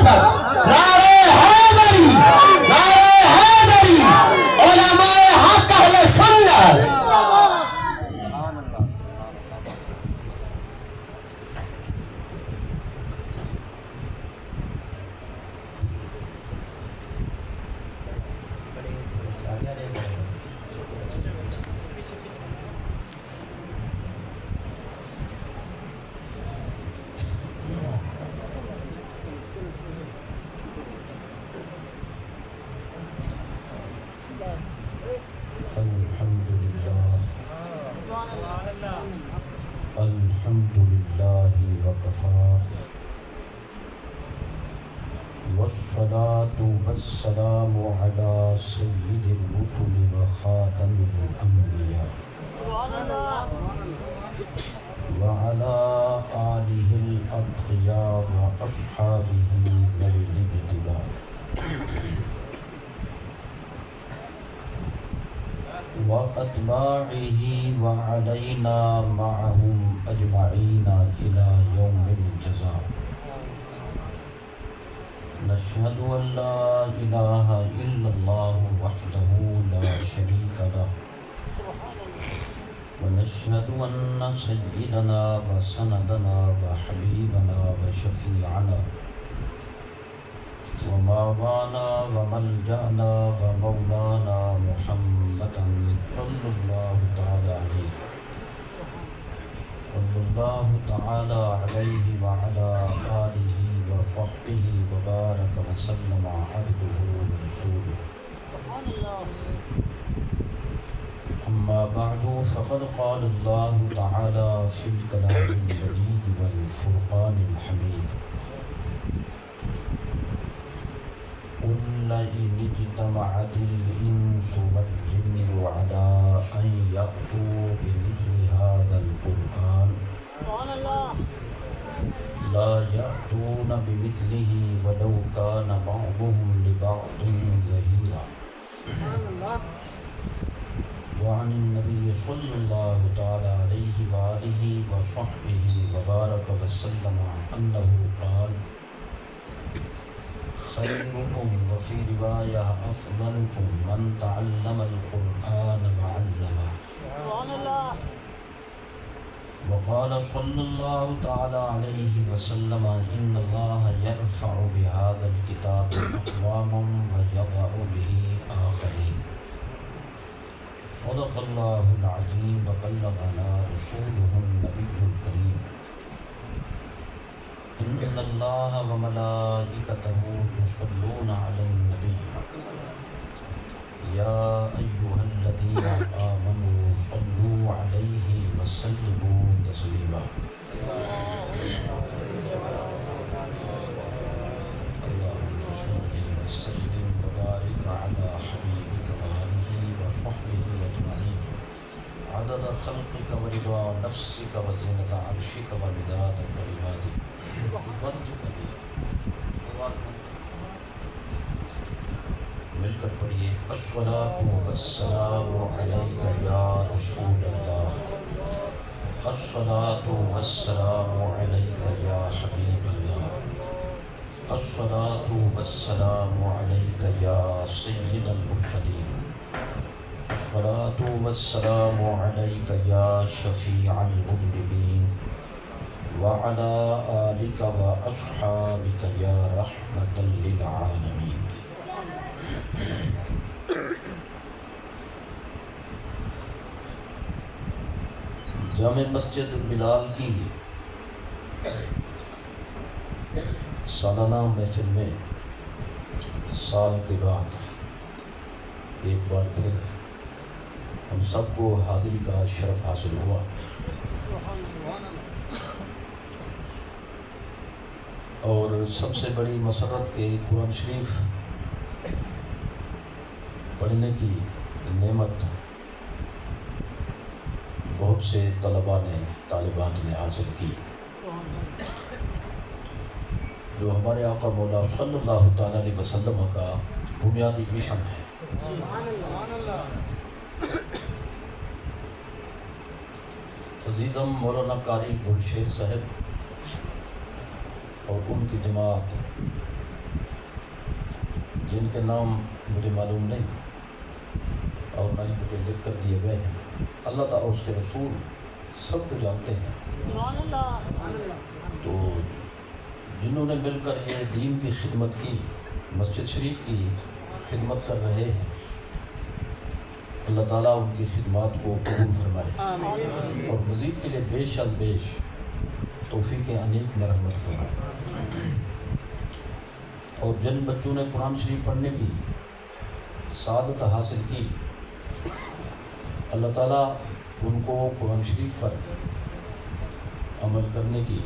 خلافت، نعرہ حیدری، نعرہ حیدری، علماء حق اہل سنت۔ الحمدللہ وکفا والصلاة والسلام علی سید الرسل وخاتم الانبیاء وعلى آلہ الاتقیاء واصحابہ ذوی الابتلاء وأتباعه وعلينا معهم أجمعين إلى يوم الجزاء نشهد أن لا إله إلا الله وحده لا شريك له ونشهد أن سيدنا وسندنا وحبيبنا وشفيعنا ومولانا وملجأنا ومولانا محمدا صلى الله تعالى عليه وعلى آله وصحبه وبارك وسلم عبده ورسوله أما بعد فقد قال الله تعالى في الكلام المجيد والفرقان الحميد قل إن اجتمعت الإنس والجن على أن يأتوا بمثل هذا القرآن لا يأتون بمثله ولو كان بعضهم لبعض ظهيرا وعن النبي صلى الله تعالى عليه وآله وصحبه وبارك وسلم أنه قال خيركم وفي رواية أفضلكم من تعلم القرآن وعلمه وقال صلى الله تعالى عليه وسلم إن الله يرفع بهذا الكتاب أقواما ويضع به آخرين صدق الله العظيم وبلغنا رسوله النبي الكريم إن الله وملائكته يصلون على النبي يا أيها الذين آمنوا صلوا عليه وسلموا تسليما اللهم صل وسلم وبارك على حبيبك وآله وصحبه أجمعين عدد خلقك ورضا نفسك وزنة عرشك ومداد كلماتك مل کر پڑھیے الصلاۃ والسلام علیک یا رسول اللہ الصلاۃ والسلام علیک یا حبیب اللہ الصلاۃ والسلام علیک یا سید المرسلین الصلاۃ والسلام علیک یا شفیع المذنبین وعلى آلك وأصحابك يا رحمة للعالمين جامع مسجد بلال کی سالانہ محفل میں سال کے بعد ایک بار پھر ہم سب کو حاضری کا شرف حاصل ہوا۔ اور سب سے بڑی مسرت کے قرآن شریف پڑھنے کی نعمت بہت سے طالبات نے حاصل کی، جو ہمارے آقا مولا صلی اللہ تعالیٰ علیہ وسلم کا بنیادی مشن ہے۔ عزیزم مولانا قاری گلشیر صاحب اور ان کی جماعت جن کے نام مجھے معلوم نہیں اور نہ ہی مجھے لکھ کر دیے گئے ہیں، اللہ تعالیٰ اس کے رسول سب کو جانتے ہیں۔ تو جنہوں نے مل کر یہ دین کی خدمت کی، مسجد شریف کی خدمت کر رہے ہیں، اللہ تعالیٰ ان کی خدمات کو قبول فرمائے اور مزید کے لیے بیش از بیش توفیق انیک مرحمت فرمائے۔ اور جن بچوں نے قرآن شریف پڑھنے کی سعادت حاصل کی، اللہ تعالیٰ ان کو قرآن شریف پر عمل کرنے کی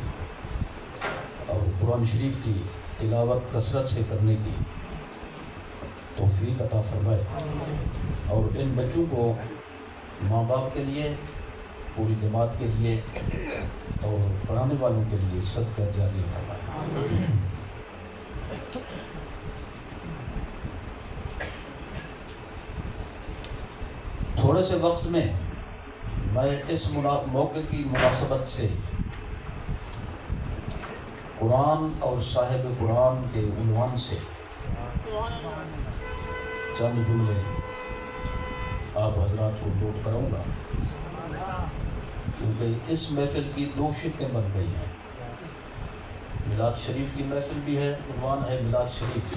اور قرآن شریف کی تلاوت کثرت سے کرنے کی توفیق عطا فرمائے، اور ان بچوں کو ماں باپ کے لیے، پوری جماعت کے لیے اور پڑھانے والوں کے لیے صدقہ جاریہ فرمائے۔ تھوڑے سے وقت میں اس موقع کی مناسبت سے قرآن اور صاحب قرآن کے عنوان سے چند جملے آپ حضرات کو نوٹ کراؤں گا، کیونکہ اس محفل کی دو شقیں بن گئی ہیں۔ میلاد شریف کی محفل بھی ہے، عنوان ہے میلاد شریف،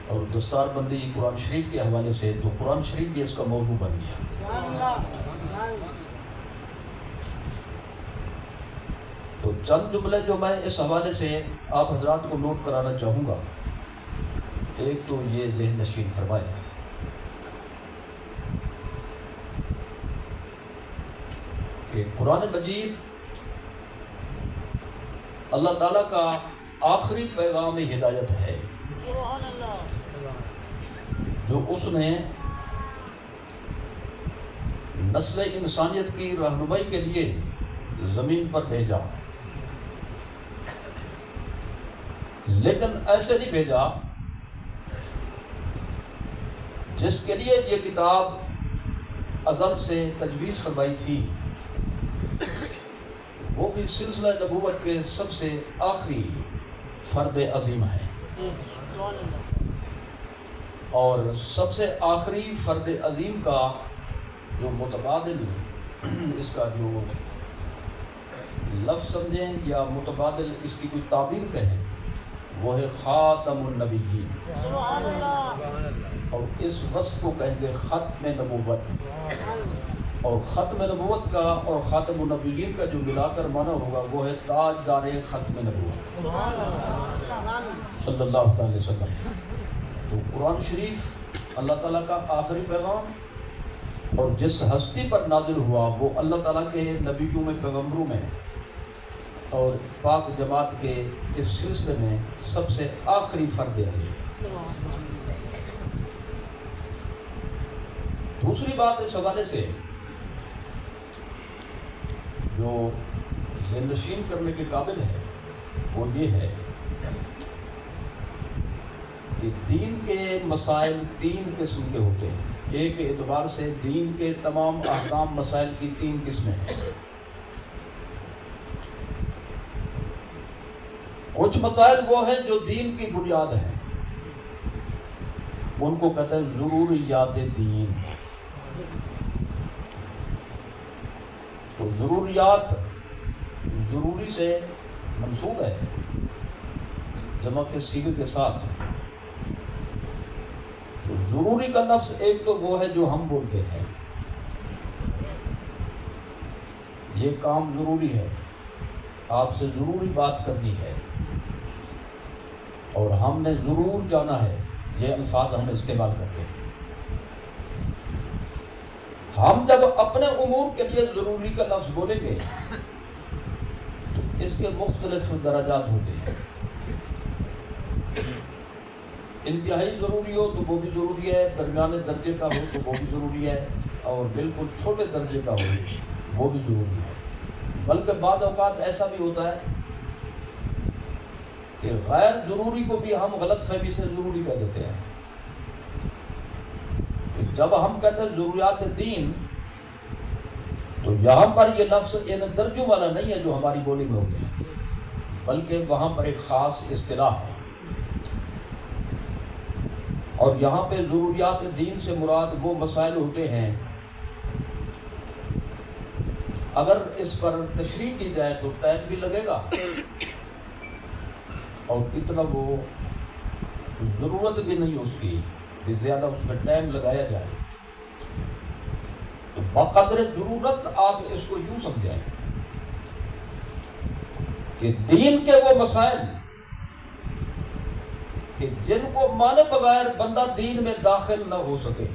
اور دستار بندی قرآن شریف کے حوالے سے، تو قرآن شریف بھی اس کا موضوع بن گیا۔ تو چند جملے جو میں اس حوالے سے آپ حضرات کو نوٹ کرانا چاہوں گا، ایک تو یہ ذہن نشین فرمائیں کہ قرآن مجید اللہ تعالیٰ کا آخری پیغام ہدایت ہے جو اس نے نسل انسانیت کی رہنمائی کے لیے زمین پر بھیجا، لیکن ایسے نہیں بھیجا جس کے لیے یہ کتاب ازل سے تجویز فرمائی تھی، وہ بھی سلسلہ نبوت کے سب سے آخری فرد عظیم ہے، اور سب سے آخری فرد عظیم کا جو متبادل، اس کا جو لفظ سمجھیں یا متبادل اس کی کوئی تعبیر کہیں، وہ ہے خاتم النبیین، اور اس وصف کو کہیں گے ختم نبوت، اور ختم نبوت کا اور خاتم النبیین کا جو ملا کر معنی ہوگا وہ ہے تاجدار ختم نبوت صلی اللہ تعالی وسلم۔ تو قرآن شریف اللہ تعالیٰ کا آخری پیغام، اور جس ہستی پر نازل ہوا وہ اللہ تعالیٰ کے نبیوں میں، پیغمبروں میں، اور پاک جماعت کے اس سلسلے میں سب سے آخری فرد عظیم۔ دوسری بات اس حوالے سے جو ذہن نشین کرنے کے قابل ہے وہ یہ ہے کہ دین کے مسائل تین قسم کے ہوتے ہیں۔ ایک اعتبار سے دین کے تمام احکام مسائل کی تین قسمیں ہیں۔ کچھ مسائل وہ ہیں جو دین کی بنیاد ہیں، ان کو کہتے ہیں ضروریات دین۔ تو ضروریات ضروری سے منسوب ہے، جمع کے صیغے کے ساتھ۔ تو ضروری کا لفظ ایک تو وہ ہے جو ہم بولتے ہیں، یہ کام ضروری ہے، آپ سے ضروری بات کرنی ہے اور ہم نے ضرور جانا ہے، یہ الفاظ ہم استعمال کرتے ہیں۔ ہم جب اپنے امور کے لیے ضروری کا لفظ بولیں گے تو اس کے مختلف درجات ہوتے ہیں۔ انتہائی ضروری ہو تو وہ بھی ضروری ہے، درمیانے درجے کا ہو تو وہ بھی ضروری ہے، اور بالکل چھوٹے درجے کا ہو وہ بھی ضروری ہے۔ بلکہ بعض اوقات ایسا بھی ہوتا ہے کہ غیر ضروری کو بھی ہم غلط فہمی سے ضروری کہہ دیتے ہیں۔ جب ہم کہتے ہیں ضروریات دین، تو یہاں پر یہ لفظ ان درجوں والا نہیں ہے جو ہماری بولی میں ہوتے ہیں، بلکہ وہاں پر ایک خاص اصطلاح ہے۔ اور یہاں پہ ضروریات دین سے مراد وہ مسائل ہوتے ہیں، اگر اس پر تشریح کی جائے تو ٹائم بھی لگے گا اور اتنا وہ ضرورت بھی نہیں اس کی کہ زیادہ اس میں ٹائم لگایا جائے. تو بقدر ضرورت آپ اس کو یوں سمجھیں کہ دین کے وہ مسائل کہ جن کو مانے بغیر بندہ دین میں داخل نہ ہو سکے،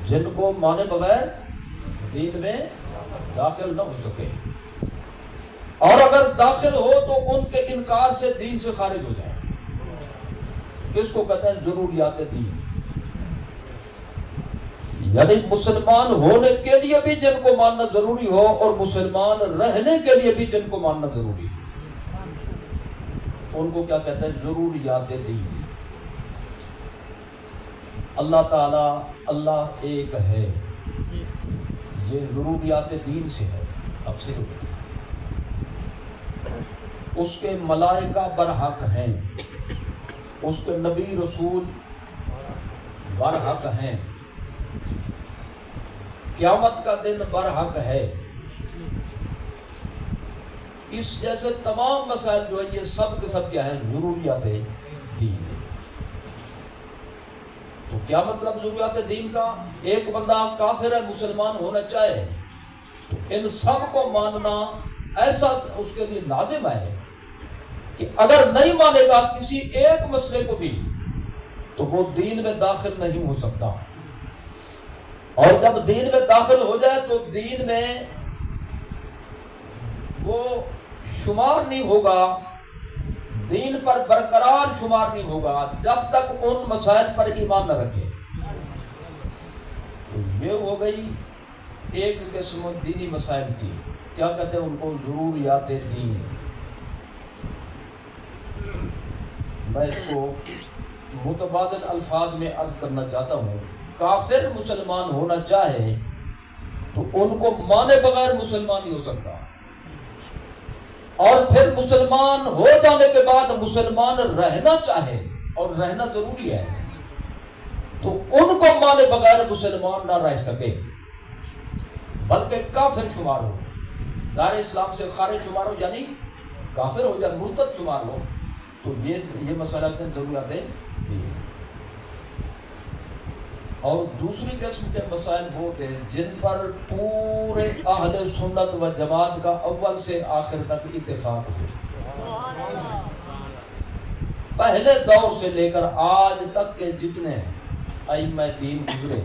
جن کو مانے بغیر دین میں داخل نہ ہو سکے، اور اگر داخل ہو تو ان کے انکار سے دین سے خارج ہو جائے. اس کو کہتے ہیں ضروریات دین. یعنی مسلمان ہونے کے لیے بھی جن کو ماننا ضروری ہو اور مسلمان رہنے کے لیے بھی جن کو ماننا ضروری ہو، ان کو کیا کہتے ہیں؟ ضروریات دین. اللہ تعالی اللہ ایک ہے، یہ ضروریات دین سے ہے. اب سے اس کے ملائکہ برحق ہیں، اس کے نبی رسول برحق ہیں، قیامت کا دن برحق ہے. اس جیسے تمام مسائل جو ہے یہ سب کے سب کیا ہیں؟ ضروریات دین. تو کیا مطلب ضروریات دین کا؟ ایک بندہ کافر ہے، مسلمان ہونا چاہے تو ان سب کو ماننا ایسا اس کے لیے لازم ہے کہ اگر نہیں مانے گا کسی ایک مسئلے کو بھی تو وہ دین میں داخل نہیں ہو سکتا. اور جب دین میں داخل ہو جائے تو دین میں وہ شمار نہیں ہوگا، دین پر برقرار شمار نہیں ہوگا جب تک ان مسائل پر ایمان نہ رکھے. تو یہ ہو گئی ایک قسم دینی مسائل کی، کیا کہتے ہیں ان کو؟ ضروریات دین. میں اس کو متبادل الفاظ میں عرض کرنا چاہتا ہوں. کافر مسلمان ہونا چاہے تو ان کو مانے بغیر مسلمان نہیں ہو سکتا، اور پھر مسلمان ہو جانے کے بعد مسلمان رہنا چاہے اور رہنا ضروری ہے تو ان کو مانے بغیر مسلمان نہ رہ سکے بلکہ کافر شمار ہو، دار اسلام سے خارج شمار ہو، یعنی کافر ہو یا مرتد شمار ہو. تو یہ مسئلہ ضروریات ہیں. اور دوسری قسم کے مسائل وہ تھے جن پر پورے اہل سنت و جماعت کا اول سے آخر تک اتفاق ہو. پہلے دور سے لے کر آج تک کے جتنے ائمہ دین گزرے،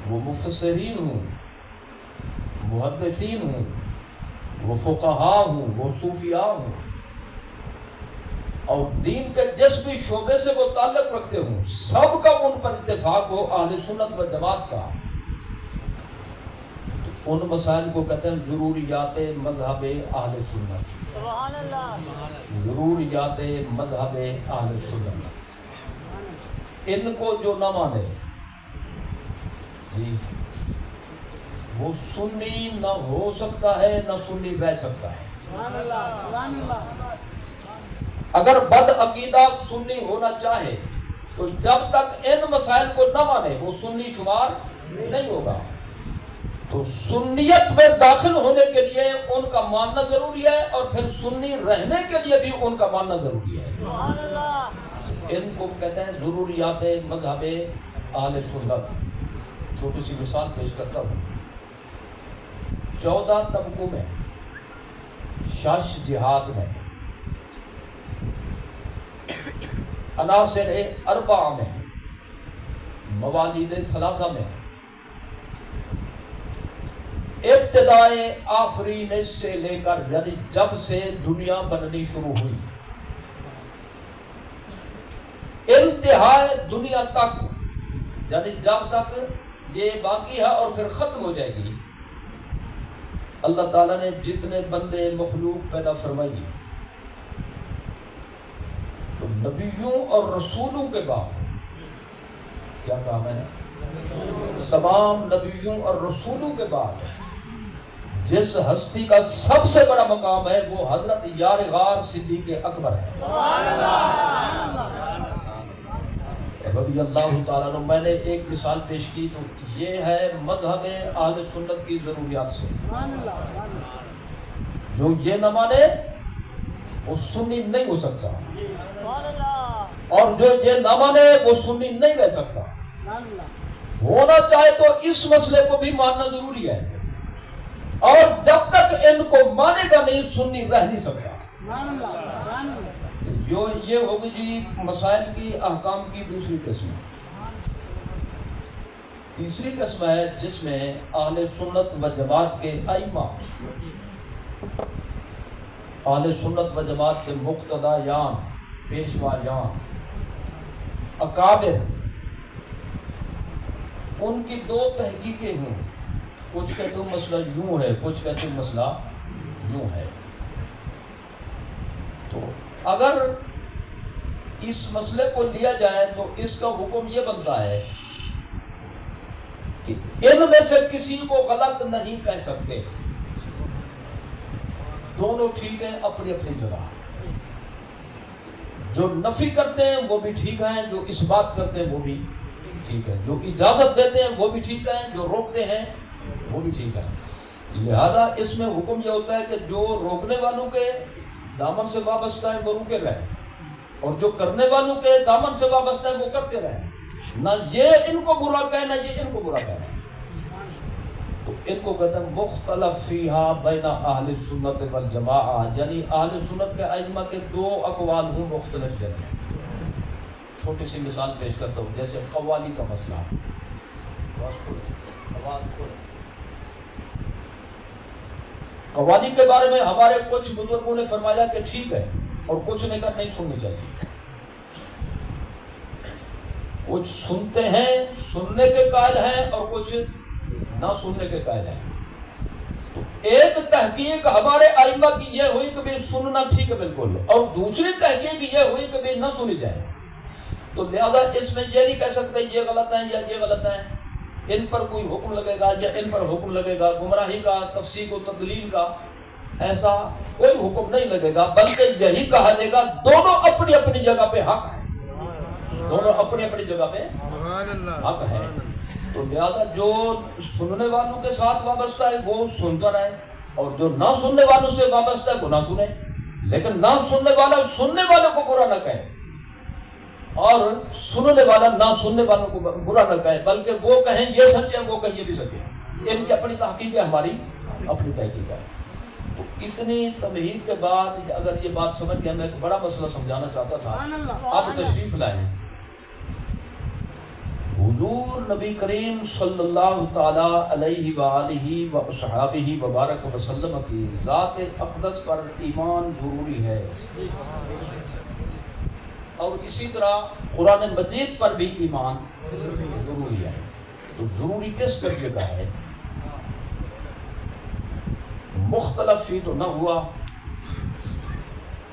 وہ مفسرین ہوں، محدثین ہوں، وہ فقہاء ہوں، وہ صوفیاء ہوں، اور دین کے جس بھی شعبے سے وہ تعلق رکھتے ہوں، سب کا ان پر اتفاق ہو اہل سنت و جماعت کا. تو ان مسائل کو کہتے ہیں ضروریات مذہب اہل سنت. ضروریات مذہب اہل سنت. ان کو جو نہ مانے جی وہ سنی نہ ہو سکتا ہے، نہ سنی رہ سکتا ہے. اگر بد عقیدہ سنی ہونا چاہے تو جب تک ان مسائل کو نہ مانے وہ سنی شمار نہیں ہوگا. تو سنیت میں داخل ہونے کے لیے ان کا ماننا ضروری ہے، اور پھر سنی رہنے کے لیے بھی ان کا ماننا ضروری ہے. ان کو کہتے ہیں ضروریات مذہب اہل سنت. چھوٹی سی مثال پیش کرتا ہوں. 14 طبقوں میں، شش جہاد میں، عناصر اربعہ میں، موالید ثلاثہ میں، ابتدائے آفرینش سے لے کر یعنی جب سے دنیا بننی شروع ہوئی انتہائے دنیا تک، یعنی جب تک یہ باقی ہے اور پھر ختم ہو جائے گی، اللہ تعالیٰ نے جتنے بندے مخلوق پیدا فرمائی تو نبیوں اور رسولوں کے بعد کیا کہا میں نے؟ تمام نبیوں اور رسولوں کے بعد جس ہستی کا سب سے بڑا مقام ہے وہ حضرت یار غار صدیق اکبر ہے. رضی اللہ تعالیٰ عنہ. میں نے ایک مثال پیش کی تو یہ ہے مذہب اہل سنت کی ضروریات سے. جو یہ نہ مانے وہ سنی نہیں ہو سکتا, اور جو یہ نہ مانے وہ سنی نہیں رہ سکتا. ہونا چاہے تو اس مسئلے کو بھی ماننا ضروری ہے, اور جب تک ان کو مانے گا نہیں سنی رہ نہیں سکتا. یہ ہوگی جی مسائل کی احکام کی دوسری قسم. تیسری قسم ہے جس میں اہل سنت و جماعت کے ائمہ, اہل سنت و جماعت کے مقتدیان یان, پیشوا یان, اکابر, ان کی دو تحقیقیں ہیں. کچھ کہتے ہیں مسئلہ یوں ہے, کچھ کہتے ہیں مسئلہ یوں ہے. تو اگر اس مسئلے کو لیا جائے تو اس کا حکم یہ بنتا ہے کہ ان میں سے کسی کو غلط نہیں کہہ سکتے. دونوں ٹھیک ہیں اپنی اپنی جگہ. جو نفی کرتے ہیں وہ بھی ٹھیک ہیں, جو اس بات کرتے ہیں وہ بھی ٹھیک ہے, جو اجازت دیتے ہیں وہ بھی ٹھیک ہیں, جو روکتے ہیں وہ بھی ٹھیک ہے. لہذا اس میں حکم یہ ہوتا ہے کہ جو روکنے والوں کے دامن سے وابستہ ہے وہ روکے رہے, اور جو کرنے والوں کے دامن سے وابستہ ہے وہ کرتے رہے. نہ یہ ان کو برا کہے نہ یہ ان کو برا کہے. تو ان کو کہتے ہیں مختلف فیہا بین اہل سنت والجماعہ, یعنی اہل سنت کے ائمہ کے دو اقوال ہوں مختلف جگہ. چھوٹی سی مثال پیش کرتا ہوں, جیسے قوالی کا مسئلہ. قوالی کے بارے میں ہمارے کچھ بزرگوں نے فرمایا کہ ٹھیک ہے, اور کچھ نے کہا نہیں سننی چاہیے. کچھ سنتے ہیں, سننے کے قائل ہیں, اور کچھ نہ سننے کے قائل ہیں. تو ایک تحقیق ہمارے ائمہ کی یہ ہوئی کہ بھی سننا ٹھیک ہے بالکل, اور دوسری تحقیق یہ ہوئی کہ بھی نہ سنی جائے. تو لہذا اس میں یہ نہیں کہہ سکتے یہ غلط ہیں یا یہ غلط ہیں, ان پر کوئی حکم لگے گا یا ان پر حکم لگے گا, گمراہی کا, تفسیق و تضلیل کا, ایسا کوئی حکم نہیں لگے گا. بلکہ یہی کہا جائے گا دونوں اپنی اپنی جگہ پہ حق ہیں, دونوں اپنی اپنی جگہ پہ حق ہے. تو لہذا جو سننے والوں کے ساتھ وابستہ ہے وہ سنتا رہے, اور جو نہ سننے والوں سے وابستہ ہے وہ نہ سنے. لیکن نہ سننے والا سننے والوں کو برا نہ کہے, اور سننے والا نہ سننے والوں کو برا نہ کہے, بلکہ وہ کہیں یہ سچ ہے, وہ کہیں یہ بھی سچ ہے. ان کی اپنی تحقیق ہے, ہماری اپنی تحقیق ہے. تو اتنی تمہید کے بعد اگر یہ بات سمجھ گیا, میں ایک بڑا مسئلہ سمجھانا چاہتا تھا, اب تشریف لائیں. حضور نبی کریم صلی اللہ تعالی علیہ وآلہ وصحابہ وبارک وسلم کی ذات اقدس پر ایمان ضروری ہے, اور اسی طرح قرآن مجید پر بھی ایمان ضروری ہے. تو ضروری کس درجے کا ہے؟ مختلف فی تو نہ ہوا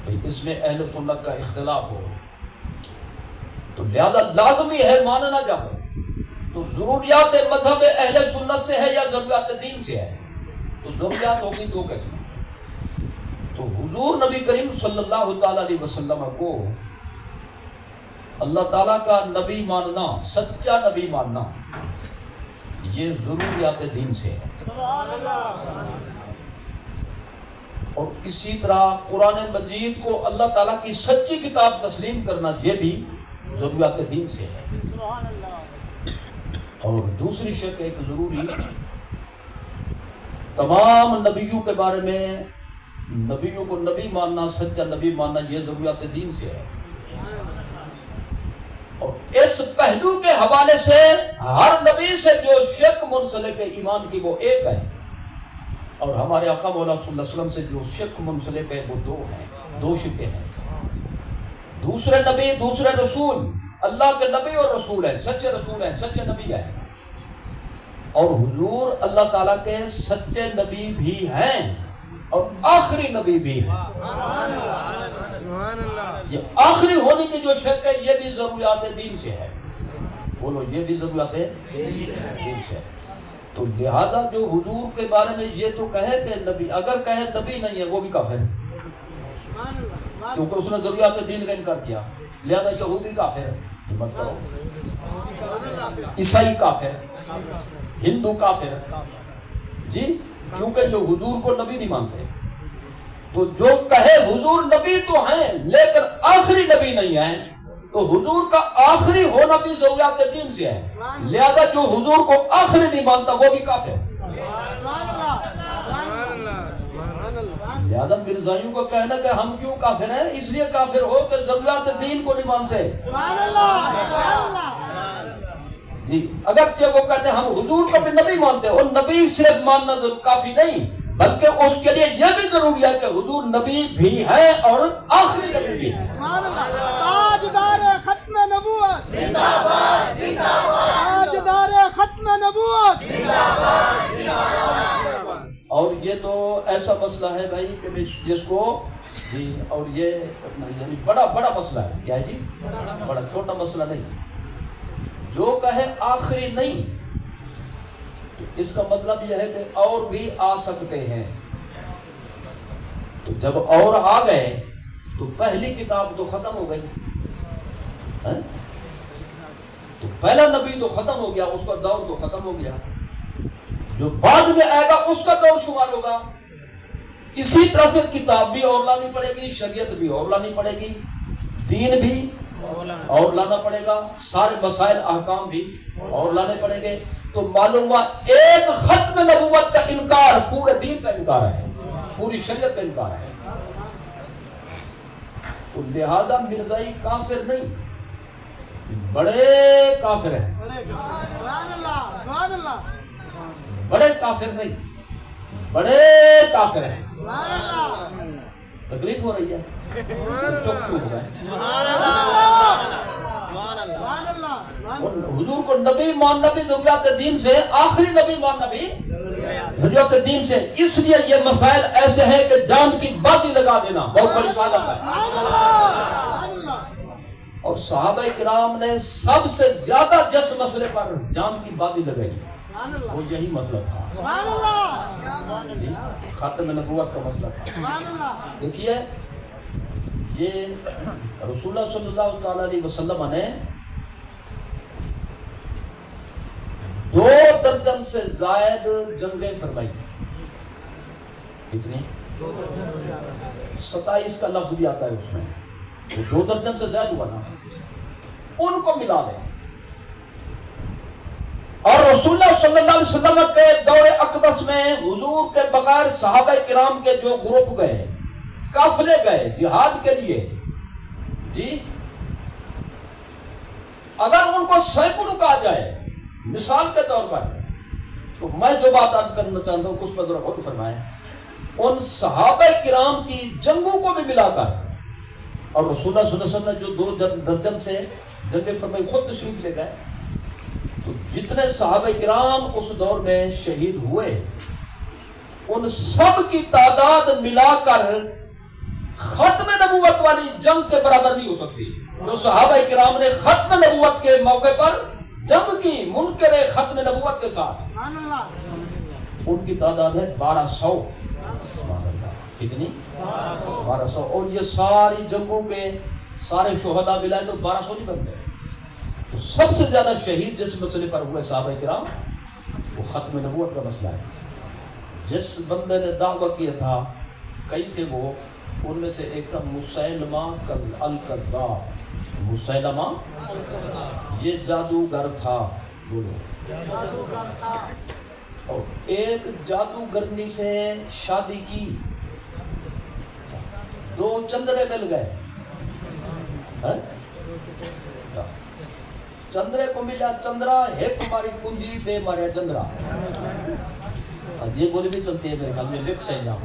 کہ اس میں اہل سنت کا اختلاف ہو, تو لہذا لازمی ہے ماننا جب. تو ضروریات مذہب اہل سنت سے ہے یا ضروریات دین سے ہے؟ تو ضروریات ہوگی دو قسم. تو حضور نبی کریم صلی اللہ تعالی علیہ وسلم کو اللہ تعالیٰ کا نبی ماننا, سچا نبی ماننا, یہ ضروریات دین سے ہے. اور اسی طرح قرآن مجید کو اللہ تعالیٰ کی سچی کتاب تسلیم کرنا, یہ بھی ضروریات دین سے ہے. اور دوسری شک ایک ضروری, تمام نبیوں کے بارے میں نبیوں کو نبی ماننا, سچا نبی ماننا, یہ ضروریات دین سے ہے. اور اس پہلو کے حوالے سے ہر نبی سے جو شک منسلک ایمان کی وہ ایک ہے, اور ہمارے آقا مولا صلی اللہ علیہ وسلم سے جو شک منسلک ہے وہ دو ہیں, دو شکیں ہیں. دوسرے نبی, دوسرے رسول, اللہ کے نبی اور رسول ہیں, سچے رسول ہیں, سچے نبی ہیں. اور حضور اللہ تعالیٰ کے سچے نبی بھی ہیں اور آخری نبی بھی ہیں. یہ آخری ہونے کی جو شک ہے یہ بھی ضروریات دین سے ہے. بولو, یہ بھی ضروریات دین سے ہے. تو لہذا جو حضور کے بارے میں یہ تو کہے کہ نبی, اگر کہے نبی نہیں ہے وہ بھی کافر ہے, کیونکہ اس نے ضروریات دین کا انکار کیا. لہذا یہودی کافر ہے, مت کرو. عیسائی کافر, ہندو کافر جی, کیونکہ جو حضور کو نبی نہیں مانتے. تو جو کہے حضور نبی تو ہیں لیکن آخری نبی نہیں ہیں, تو حضور کا آخری ہونا بھی ضروریات دین سے ہے. لہذا جو حضور کو آخری نہیں مانتا وہ بھی کافر ہے. لہذا مرزائیوں کا کہنا کہ ہم کیوں کافر ہیں, اس لیے کافر ہو کہ ضروریات دین کو نہیں مانتے جی. اگرچہ وہ کہتے ہیں ہم حضور کو بھی نبی مانتے ہیں, اور نبی صرف ماننا کافی نہیں بلکہ اس کے لیے یہ بھی ضروری ہے کہ حضور نبی بھی ہے اور آخری نبی بھی ہے. تاجدار ختم نبوت زندہ باد, زندہ باد. تاجدار ختم نبوت زندہ باد, زندہ باد. اور یہ تو ایسا مسئلہ ہے بھائی کہ جس کو جی, اور یہ یعنی بڑا مسئلہ ہے. کیا ہے جی؟ بڑا, چھوٹا مسئلہ نہیں. جو کہے آخری نہیں تو اس کا مطلب یہ ہے کہ اور بھی آ سکتے ہیں. تو جب اور آ گئے تو پہلی کتاب تو ختم ہو گئی, تو پہلا نبی تو ختم ہو گیا, اس کا دور تو ختم ہو گیا. جو بعد میں آئے گا اس کا دور شمار ہوگا. اسی طرح سے کتاب بھی اور لانی پڑے گی, شریعت بھی اور لانی پڑے گی, دین بھی اور لانا پڑے گا, سارے مسائل احکام بھی اور لانے پڑیں گے. تو معلوم ہوا ایک ختم نبوت کا انکار پورے دین کا انکار ہے, پوری شریعت کا انکار ہے. تو لہذا مرزائی کافر نہیں, بڑے کافر ہیں. بڑے کافر نہیں, بڑے کافر ہیں. تکلیف ہو رہی ہے, چپ کیوں ہو گئے؟ حضور کو نبی ماننا بھی ضروریات دین سے, آخری نبی ماننا بھی ضروریات دین سے. اس لیے یہ مسائل ایسے ہیں کہ جان کی بازی لگا دینا بہت بڑی سعادت ہے. اور صحابہ کرام نے سب سے زیادہ جس مسئلے پر جان کی بازی لگائی وہ یہی مسئلہ تھا, ختم نبوت کا مسئلہ تھا. دیکھیے یہ رسول اللہ صلی اللہ تعالی علیہ وسلم نے 2 درجن سے زائد جنگیں فرمائی. کتنی؟ 27 کا لفظ بھی آتا ہے اس میں. وہ 2 درجن سے زائد ہوا نا, ان کو ملا دیں. اور رسول اللہ صلی اللہ علیہ وسلم کے دور اقدس میں حضور کے بغیر صحابہ کرام کے جو گروپ گئے, قافلے گئے جہاد کے لیے جی, اگر ان کو سینکڑوں کہا جائے مثال کے طور پر, تو میں جو بات آج کرنا چاہتا ہوں اس پر ذرا غور فرمائیں. ان صحابہ کرام کی جنگوں کو بھی ملا کر, اور رسول اللہ صلی اللہ علیہ وسلم نے جو 2 درجن سے جنگیں فرمائی خود تشریف لے گئے, تو جتنے صحابہ کرام اس دور میں شہید ہوئے ان سب کی تعداد ملا کر ختم نبوت والی جنگ کے برابر نہیں ہو سکتی. جو صحابہ کرام نے ختم نبوت کے موقع پر جنگ کی منکر ختم نبوت کے ساتھ, ان کی تعداد ہے 1200. کتنی؟ 1200. اور یہ ساری جنگوں کے سارے شہداء ملائے تو 1200 نہیں بنتے. تو سب سے زیادہ شہید جس مسئلے پر ہوئے صحابہ کرام وہ ختم نبوت کا مسئلہ ہے. جس بندے نے دعویٰ کیا تھا, کئی تھے وہ, ان میں سے ایک تھا مسیلمہ الکذاب. مسیلمہ یہ جادوگر تھا, بولو. اور ایک جادوگرنی سے شادی کی, 2 چندرے مل گئے. چندرے کو ملا چندرا, ایک ماری کنجی بے ماریا چندرا. یہ بولی بھی چلتی ہے میرے خیال میں, وک سے نام.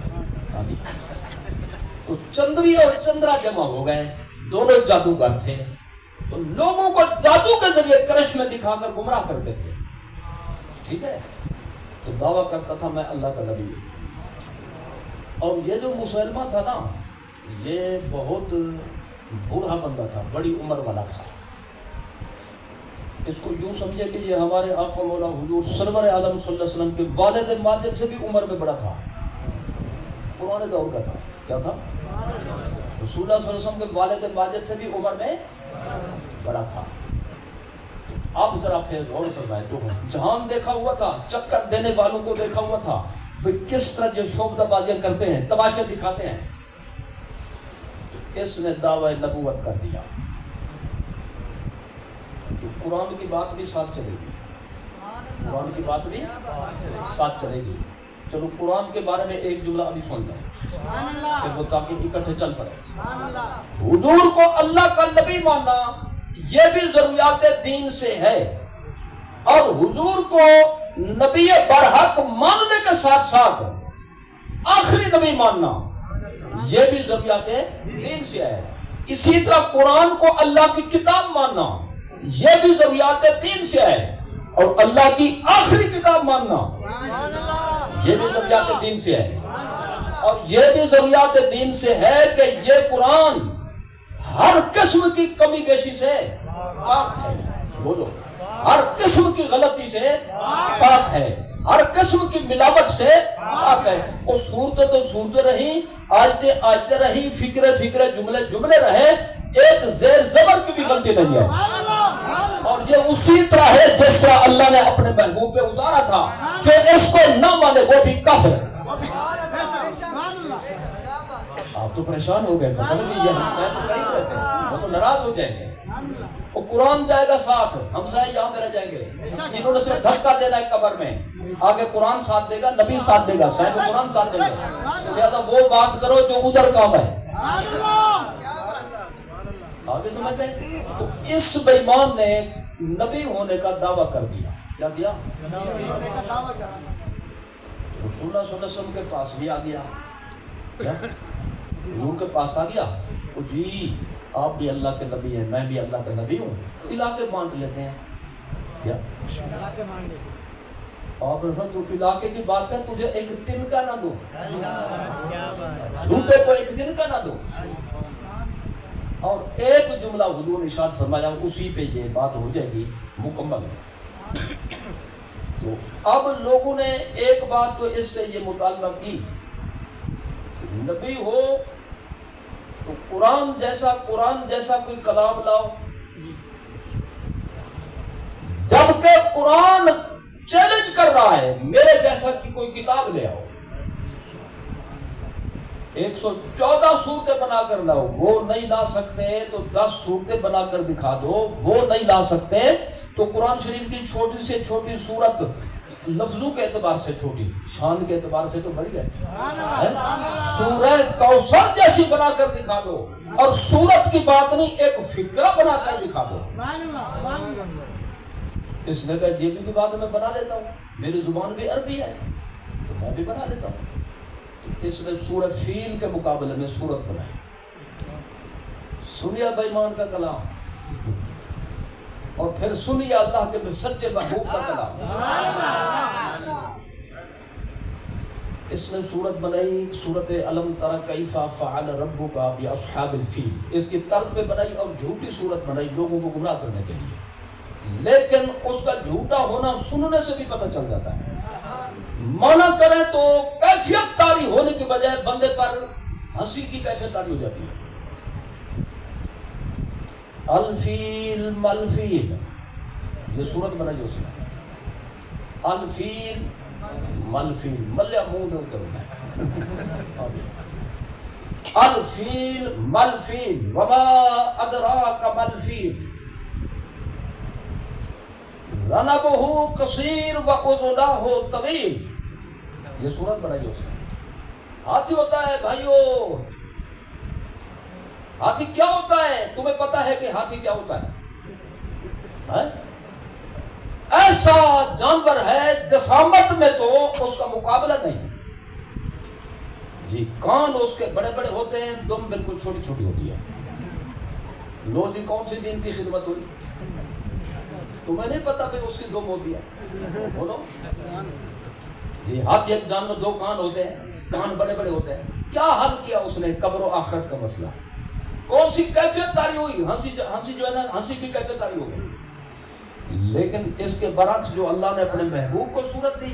تو چندری اور چندرا جمع ہو گئے, دونوں جادوگر تھے. تو لوگوں کو جادو کے ذریعے کرشمے دکھا کر گمراہ کرتے تھے. ٹھیک ہے, تو دعویٰ کرتا تھا میں اللہ کا نبی. اور یہ جو مسلمہ تھا نا, یہ بہت بوڑھا بندہ تھا, بڑی عمر والا تھا. اس کو یوں سمجھے کہ یہ ہمارے آقا مولا حضور سرور عالم صلی اللہ علیہ وسلم کے والد ماجد سے بھی عمر میں بڑا تھا, پرانے دور کا تھا. کیا تھا؟ رسول اللہ صلی اللہ علیہ وسلم کے والد ماجد سے بھی عمر میں بڑا تھا. آپ ذرا پھر غور فرمائیں تو جہان دیکھا ہوا تھا، چکر دینے والوں کو دیکھا ہوا تھا، بھئی کس طرح جو شعبدہ بازیاں کرتے ہیں، تماشے دکھاتے ہیں، اس نے دعوی نبوت کر دیا کہ قرآن کی بات بھی ساتھ چلے گی، قرآن کی بات بھی ساتھ چلے گی۔ چلو قرآن کے بارے میں ایک جملہ ابھی سن لیں کہ وہ تاکہ اکٹھے چل پڑے۔ حضور کو اللہ کا نبی ماننا یہ بھی ضروریات دین سے ہے، اور حضور کو نبی برحق ماننے کے ساتھ ساتھ آخری نبی ماننا یہ بھی ضروریات دین سے ہے۔ اسی طرح قرآن کو اللہ کی کتاب ماننا یہ بھی ضروریات دین سے ہے، اور اللہ کی آخری کتاب ماننا یہ بھی ضروریات دین سے ہے۔ اور یہ بھی ضروریات دین سے ہے کہ یہ قرآن ہر قسم کی کمی بیشی سے پاک ہے، بولو، ہر قسم کی غلطی سے پاک ہے، ہر قسم کی ملاوٹ سے پاک ہے۔ اور صورتیں تو صورتیں رہیں، آیتیں آیتیں رہیں، فکرے جملے رہے، ایک زیر زبر کی بھی غلطی نہیں ہے۔ اور یہ اسی طرح ہے جس طرح اللہ نے اپنے محبوب پہ اتارا تھا، جو اس کو نہ مانے وہ بھی کافر ہے۔ آپ تو پریشان ہو گئے، پتہ نہیں یہ ہمسائے تو قریب رہتے ہیں، وہ تو ناراض ہو جائیں گے۔ وہ قرآن جائے گا ساتھ، ہمسائے یہاں پہ رہ جائیں گے۔ انہوں نے صرف دھکا دینا ہے قبر میں، آگے قرآن ساتھ دے گا، نبی ساتھ دے گا، صاحب قرآن ساتھ دے گا۔ لہذا وہ بات کرو جو ادھر کام ہے، آگے سمجھ میں۔ تو اس بے ایمان نے نبی ہونے کا دعویٰ کر دیا، کیا دیا؟ رسول اللہ صلی اللہ علیہ وسلم کے پاس بھی آ گیا، حضور کے پاس آ گیا، وہ جی آپ بھی اللہ کے نبی ہیں، میں بھی اللہ کا نبی ہوں، علاقے بانٹ لیتے ہیں۔ کیا آپ نے تو علاقے کی بات کر، تجھے ایک دن کا نہ دو، جھوٹے کو ایک دن کا نہ دو۔ اور ایک جملہ حضور نے ارشاد فرمایا، اسی پہ یہ بات ہو جائے گی مکمل۔ تو اب لوگوں نے ایک بات تو اس سے یہ مطالبہ کی، نبی ہو تو قرآن جیسا کوئی کلام لاؤ، جبکہ قرآن چیلنج کر رہا ہے میرے جیسا کی کوئی کتاب لے آؤ، 114 صورتیں بنا کر لاؤ، وہ نہیں لا سکتے تو 10 صورتیں بنا کر دکھا دو، وہ نہیں لا سکتے تو قرآن شریف کی چھوٹی سے چھوٹی صورت، لفظوں کے اعتبار سے چھوٹی، شان کے اعتبار سے تو بڑی ہے، سورہ کوثر جیسی بنا کر دکھا دو، اور سورت کی بات نہیں ایک فکرہ بنا کر دکھا دو۔ اس نے کہا یہ بھی بات میں بنا لیتا ہوں، میری زبان بھی عربی ہے تو میں بھی بنا لیتا ہوں۔ اس نے سورہ فیل کے مقابلے میں سورت بنائی، سنیا بے ایمان کا کلام، اور پھر سنیا اللہ کے سچے محبوب کا کلام۔ اس نے سورت بنائی، سورت علم تر کیف فعل ربک باصحاب الفیل، اس کی طرز پہ بنائی اور جھوٹی سورت بنائی لوگوں کو گمراہ کرنے کے لیے، لیکن اس کا جھوٹا ہونا سننے سے بھی پتہ چل جاتا ہے۔ مانا کریں تو کیفیت طاری ہونے کی بجائے بندے پر ہنسی کی کیفیت طاری ہو جاتی ہے۔ الفیل ملفیل، یہ صورت بنائی اس نے، الفیل ملفیل، ملیا منہ دے اترنا، الفیل ملفیل وما ادراک ملفیل ذنبہ قصیر واذنہ طویل، یہ صورت بنائی اس نے۔ ہاتھی ہوتا ہے بھائیو، ہاتھی کیا ہوتا ہے؟ تمہیں پتا ہے کہ ہاتھی کیا ہوتا ہے؟ ایسا جانور ہے جسامت میں تو اس کا مقابلہ نہیں جی، کان اس کے بڑے بڑے ہوتے ہیں، دم بالکل چھوٹی چھوٹی ہوتی ہے۔ لو جی کون سی دین کی خدمت ہوئی؟ تمہیں نہیں پتا کہ اس کی دم ہوتی ہے؟ بولو جی، ہاتھی ایک جانور، 2 کان ہوتے ہیں، کان بڑے بڑے ہوتے ہیں۔ کیا حل کیا اس نے قبر و آخرت کا مسئلہ؟ کون سی کیفیت طاری ہوئی؟ ہنسی جو ہے نا، ہنسی کی کیفیت طاری ہو گئی۔ لیکن اس کے برعکس جو اللہ نے اپنے محبوب کو صورت دی،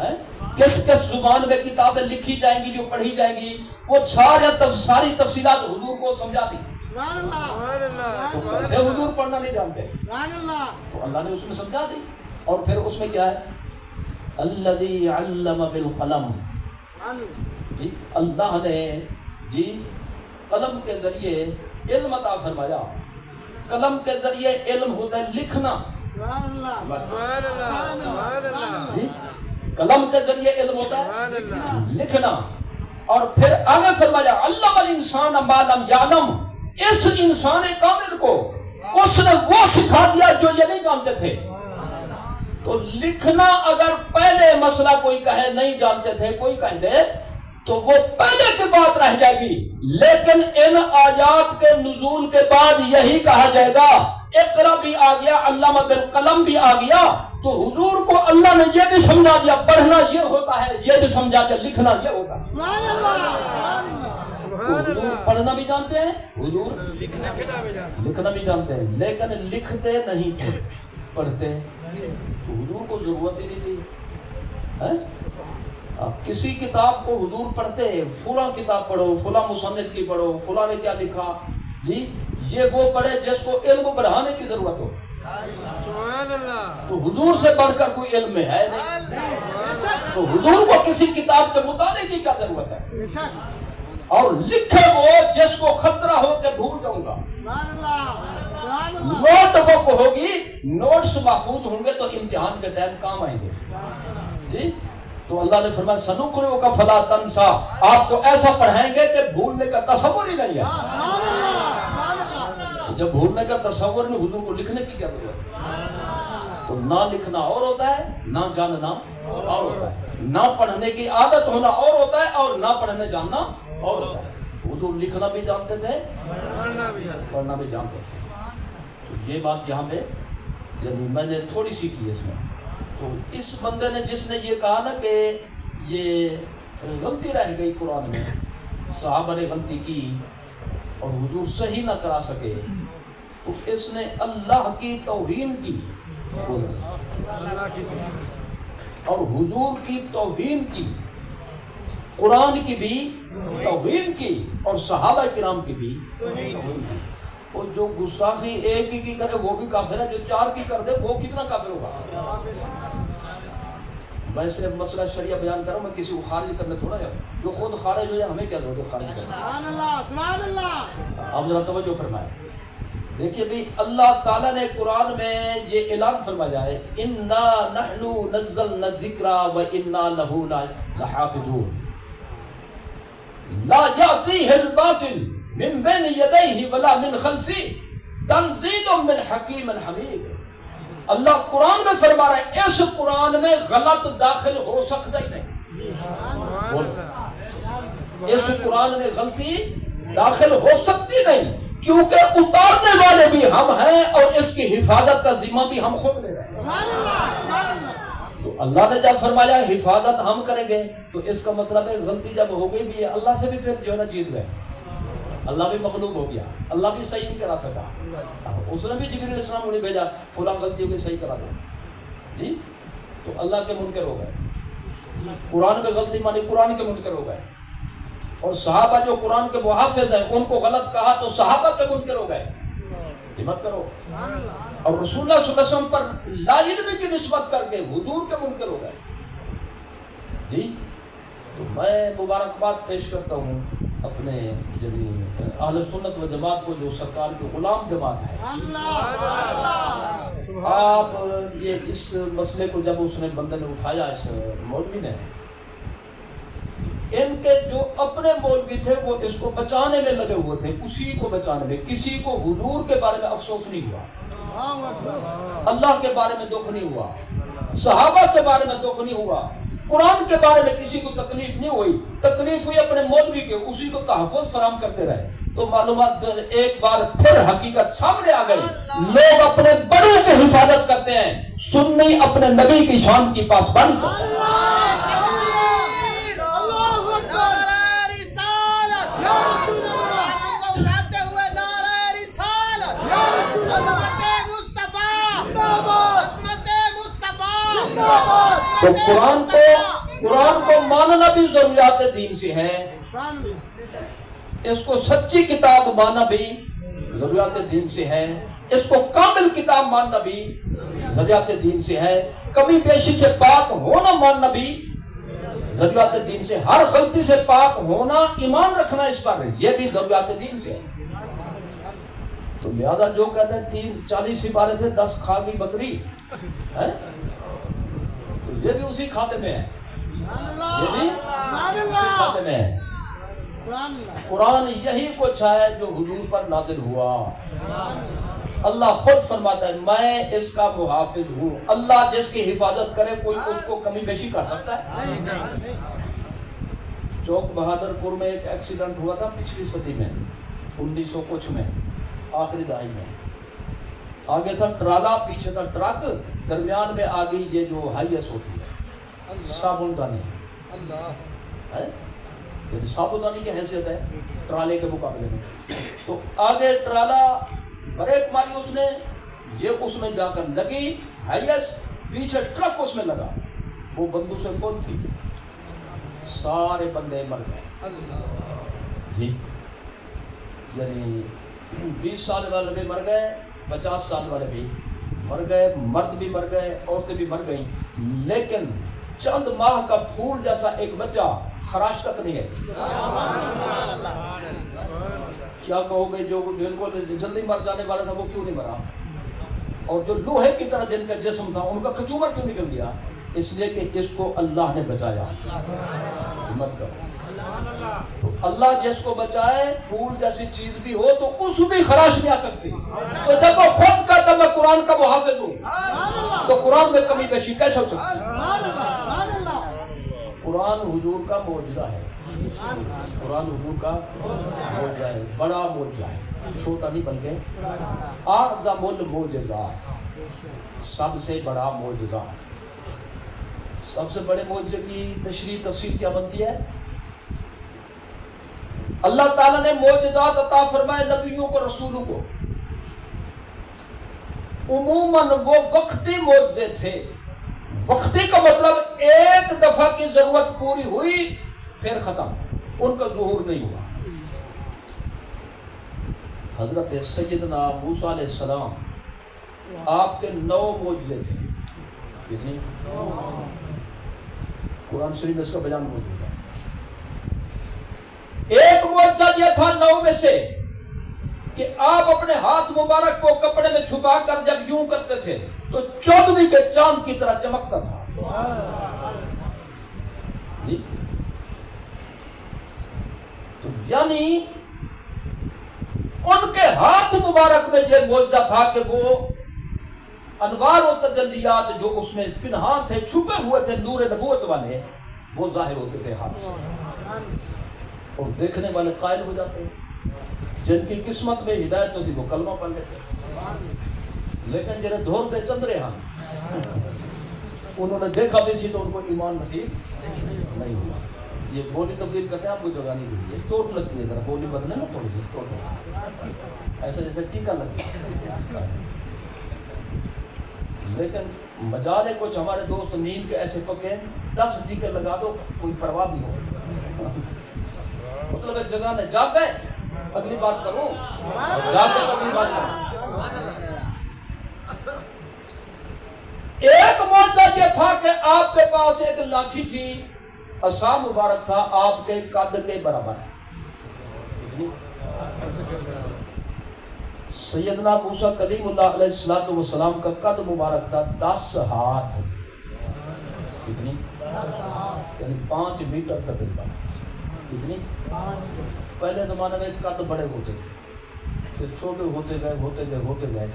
ہیں کس کس زبان میں کتابیں لکھی جائیں گی جو پڑھی جائیں گی، وہ ساری تفصیلات حضور کو سمجھا دی. سبحان اللہ. تو کیسے حضور پڑھنا نہیں جانتے؟ سبحان اللہ. تو اللہ نے اس میں سمجھا دی. اور پھر اس میں کیا ہے؟ الذی علم بالقلم. جی اللہ نے جی قلم کے ذریعے علم عطا فرمایا. قلم کے ذریعے علم ہوتا ہے لکھنا. سبحان اللہ. جی قلم کے ذریعے علم ہوتا ہے لکھنا. اور پھر آگے فرمایا علم الانسان ما لم یعلم. اس انسان کامل کو اس نے وہ سکھا دیا جو یہ نہیں جانتے تھے. تو لکھنا اگر پہلے مسئلہ کوئی کہے نہیں جانتے تھے کوئی کہہ دے تو وہ پہلے کی بات رہ جائے گی. لیکن ان آیات کے نزول کے بعد یہی کہا جائے گا اقرا بھی آ گیا علامہ بالقلم بھی آ گیا. تو حضور کو اللہ نے یہ بھی سمجھا دیا پڑھنا یہ ہوتا ہے، یہ بھی سمجھا دیا لکھنا یہ ہوتا ہے. سبحان اللہ. تو حضور پڑھنا بھی جانتے ہیں، حضور لکھنا بھی جانتے ہیں، لیکن لکھتے نہیں تھے پڑھتے. تو حضور کو ضرورت ہی نہیں تھی. کسی کتاب کو حضور پڑھتے فلاں کتاب پڑھو، فلاں مصنف کی پڑھو، فلاں نے کیا لکھا. جی یہ وہ پڑھے جس کو علم بڑھانے کی ضرورت ہو. تو حضور سے بڑھ کر کوئی علم میں ہے نہیں. تو حضور کو کسی کتاب کے مطالعے کی کیا ضرورت ہے. اور لکھے وہ جس کو خطرہ ہو کہ بھول جاؤں گا. نوٹ بک ہوگی، نوٹس محفوظ ہوں گے تو امتحان کے ٹائم کام آئیں گے. جی تو اللہ نے فرمایا سنقرئک فلا تنسا. آپ کو ایسا پڑھائیں گے کہ بھولنے کا تصور ہی نہیں ہے. جب بھولنے کا تصور نہیں، حضور کو لکھنے کی کیا ضرورت ہے. تو نہ لکھنا اور ہوتا ہے، نہ جاننا اور ہوتا ہے. نہ پڑھنے کی عادت ہونا اور ہوتا ہے، اور نہ پڑھنے جاننا اور ہوتا ہے. حضور لکھنا بھی جانتے تھے، پڑھنا بھی جانتے تھے. تو یہ بات یہاں پہ یعنی میں نے تھوڑی سی کی اس میں. تو اس بندے نے جس نے یہ کہا نا کہ یہ غلطی رہ گئی قرآن میں، صحابہ نے غلطی کی اور حضور صحیح نہ کرا سکے، تو اس نے اللہ کی توہین کی اور حضور کی توہین کی، قرآن کی بھی توہین کی اور صحابہ کرام کی بھی توہین کی. اور جو گستاخی ایک ہی کی کرے وہ بھی کافر ہے، جو چار کی کر دے وہ کتنا کافر ہوگا. میں صرف مسئلہ شریعہ بیان کر رہا ہوں، میں کسی کو خارج کرنے تھوڑا جاؤں. جو خود خارج ہو جائے ہمیں کیا ضرورت ہے خارج کرنے. سبحان اللہ. سبحان اللہ. آپ ذرا توجہ فرمائیں. دیکھیے بھی اللہ تعالیٰ نے قرآن میں یہ اعلان فرمایا ہے انا نحن نزلنا الذکر وانا له لحافظون لا یأتیہ الباطل من بین یدیہ ولا من خلفہ تنزیل من حکیم حمید. اللہ قرآن میں فرما رہا ہے اس قرآن میں غلط داخل ہو سکتا ہی نہیں. اس قرآن میں غلطی داخل ہو سکتی نہیں، کیونکہ اتارنے والے بھی ہم ہیں اور اس کی حفاظت کا ذمہ بھی ہم خود لے رہے ہیں. تو اللہ نے جب فرمایا حفاظت ہم کریں گے تو اس کا مطلب ہے غلطی جب ہو گئی بھی اللہ سے بھی پھر جو ہے نا جیت گئے. اللہ بھی مغلوب ہو گیا، اللہ بھی صحیح نہیں کرا سکا. اس نے بھی جبریل علیہ السلام انہیں بھیجا فلاں غلطی ہو گئی صحیح کرا دو. جی تو اللہ کے منکر ہو گئے. قرآن میں غلطی مانی قرآن کے منکر ہو گئے. اور صحابہ جو قرآن کے محافظ ہیں ان کو غلط کہا تو صحابہ کے منکر ہو گئے. ہمت کرو. اور رسول اللہ صلی اللہ علیہ وسلم پر لا علمی کی نسبت کر کے حضور کے منکر ہو گئے. جی تو میں مبارکباد پیش کرتا ہوں اپنے یعنی اہل سنت و جماعت کو جو سرکار کے غلام جماعت ہے. آپ یہ اس مسئلے کو جب اس نے بندے نے اٹھایا اس مولوی نے، ان کے جو اپنے مولوی تھے وہ اس کو بچانے میں لگے ہوئے تھے، اسی کو بچانے میں. کسی کو حضور کے بارے میں افسوس نہیں ہوا، اللہ کے بارے میں دکھ نہیں ہوا، صحابہ کے بارے میں دکھ نہیں ہوا، قرآن کے بارے میں کسی کو تکلیف نہیں ہوئی. تکلیف ہوئی اپنے مولوی کے، اسی کو تحفظ فراہم کرتے رہے. تو معلومات ایک بار پھر حقیقت سامنے آ گئی. لوگ اپنے بڑوں کی حفاظت کرتے ہیں، سنی اپنے نبی کی شان کی پاسبانی کرتے ہیں. تو قرآن کو ماننا بھی ضروریات دین سے ہے، اس کو سچی کتاب ماننا بھی ضروریات دین سے ہے، اس کو کامل کتاب ماننا بھی ضروریات دین سے ہے، کمی بیشی سے پاک ہونا ماننا بھی ضروریات دین سے، ہر غلطی سے پاک ہونا، ایمان رکھنا اس پر، یہ بھی ضروریات دین سے ہے۔ تو لہذا جو کہتے ہیں 40 عبارت تھے 10 کھا گئی بکری ہے، تو یہ بھی اسی کھاتے میں ہے، یہ بھی اسی کھاتے میں ہے۔ قرآن یہی کچھ ہے جو حضور پر نازل ہوا، اللہ خود فرماتا ہے میں اس کا محافظ ہوں، اللہ جس کی حفاظت کرے کوئی اس کو کمی بیشی کر سکتا ہے؟ چوک بہادر پور میں ایک ایکسیڈنٹ ہوا تھا پچھلی صدی میں، 1900 کچھ میں، آخری دہائی میں، آگے تھا ٹرالا، پیچھے تھا ٹرک، درمیان میں آ گئی یہ جو ہائیس ہوتی ہے صابن دانی ہے، یعنی صابودانی کی حیثیت ہے ٹرالے کے مقابلے میں، تو آگے ٹرالا بریک ماری اس نے، یہ اس میں جا کر لگی ہائیس، پیچھے ٹرک اس میں لگا، وہ بندوں سے فوت تھی، سارے بندے مر گئے جی، یعنی 20 سال والے بھی مر گئے، 50 سال والے بھی مر گئے، مرد بھی مر گئے، عورتیں بھی مر گئیں، لیکن چند ماہ کا پھول جیسا ایک بچہ خراش تک نہیں ہے۔ کیا کہو گے جو بالکل جلدی مر جانے والا تھا وہ کیوں نہیں مرا، اور جو لوہے کی طرح جن کا جسم تھا ان کا کچومر کیوں نکل گیا؟ اس لیے کہ اس کو اللہ نے بچایا۔ ہمت کرو، تو اللہ جس کو بچائے، پھول جیسی چیز بھی ہو تو اس بھی خراش نہیں آ سکتی، تو جب وہ خود کہتا میں قرآن کا محافظ ہوں تو قرآن میں کمی بیشی کیسے ہو سکتی؟ قرآن حضور کا معجزہ ہے، قرآن حضور کا معجزہ ہے، بڑا معجزہ ہے، چھوٹا نہیں بلکہ اعظم المعجزات، سب سے بڑا معجزہ۔ سب سے بڑے معجزے کی تشریح تفسیر کیا بنتی ہے؟ اللہ تعالیٰ نے معجزات عطا فرمائے نبیوں کو، رسولوں کو، عموماً وہ وقتی معجزے تھے۔ وقتی کا مطلب ایک دفعہ کی ضرورت پوری ہوئی پھر ختم، ان کا ظہور نہیں ہوا۔ حضرت سیدنا موسیٰ علیہ السلام، آپ کے 9 معجزے تھے، کتنی؟ قرآن شریف میں اس کا بیان موجود ہے۔ ایک معجزہ یہ تھا 9 میں سے کہ آپ اپنے ہاتھ مبارک کو کپڑے میں چھپا کر جب یوں کرتے تھے تو 14ویں کے چاند کی طرح چمکتا تھا جی۔ تو یعنی ان کے ہاتھ مبارک میں یہ معجزہ تھا کہ وہ انوار و تجلیات جو اس میں پنہان تھے، چھپے ہوئے تھے، نور نبوت والے، وہ ظاہر ہوتے تھے ہاتھ سے، اور دیکھنے والے قائل ہو جاتے ہیں۔ جن کی قسمت میں ہدایت ہوتی وہ کلمہ پڑھ لیتے، لیکن جنہیں دھور دے چندرے ہاں، انہوں نے دیکھا بھی تھی تو ان کو ایمان نصیب نہیں ہوا۔ یہ بولی تبدیل کرتے ہیں آپ کو جگانے کے لیے، چوٹ لگتی ہے، ذرا بولی بدلے نا تھوڑی سی، چوٹ لگتی ہے ایسا جیسے ٹیکا لگتا ہے۔ لیکن مجالے کچھ ہمارے دوست نیند کے ایسے پکے 10 ٹیکے لگا دو کوئی پرواہ نہیں ہو، مطلب ایک جگہ نے جاگ گئے اگلی بات کروں، جاگ گئے تو اگلی بات کروں۔ ایک معجزہ یہ تھا کہ آپ کے پاس ایک لاٹھی تھی، عصا مبارک تھا آپ کے قد کے برابر۔ سیدنا موسیٰ کلیم اللہ علیہ السلام کا قد مبارک تھا 10 ہاتھ، کتنی؟ یعنی 5 میٹر تقریباً، کتنی؟ پہلے زمانے میں قد بڑے ہوتے تھے، پھر چھوٹے ہوتے گئے،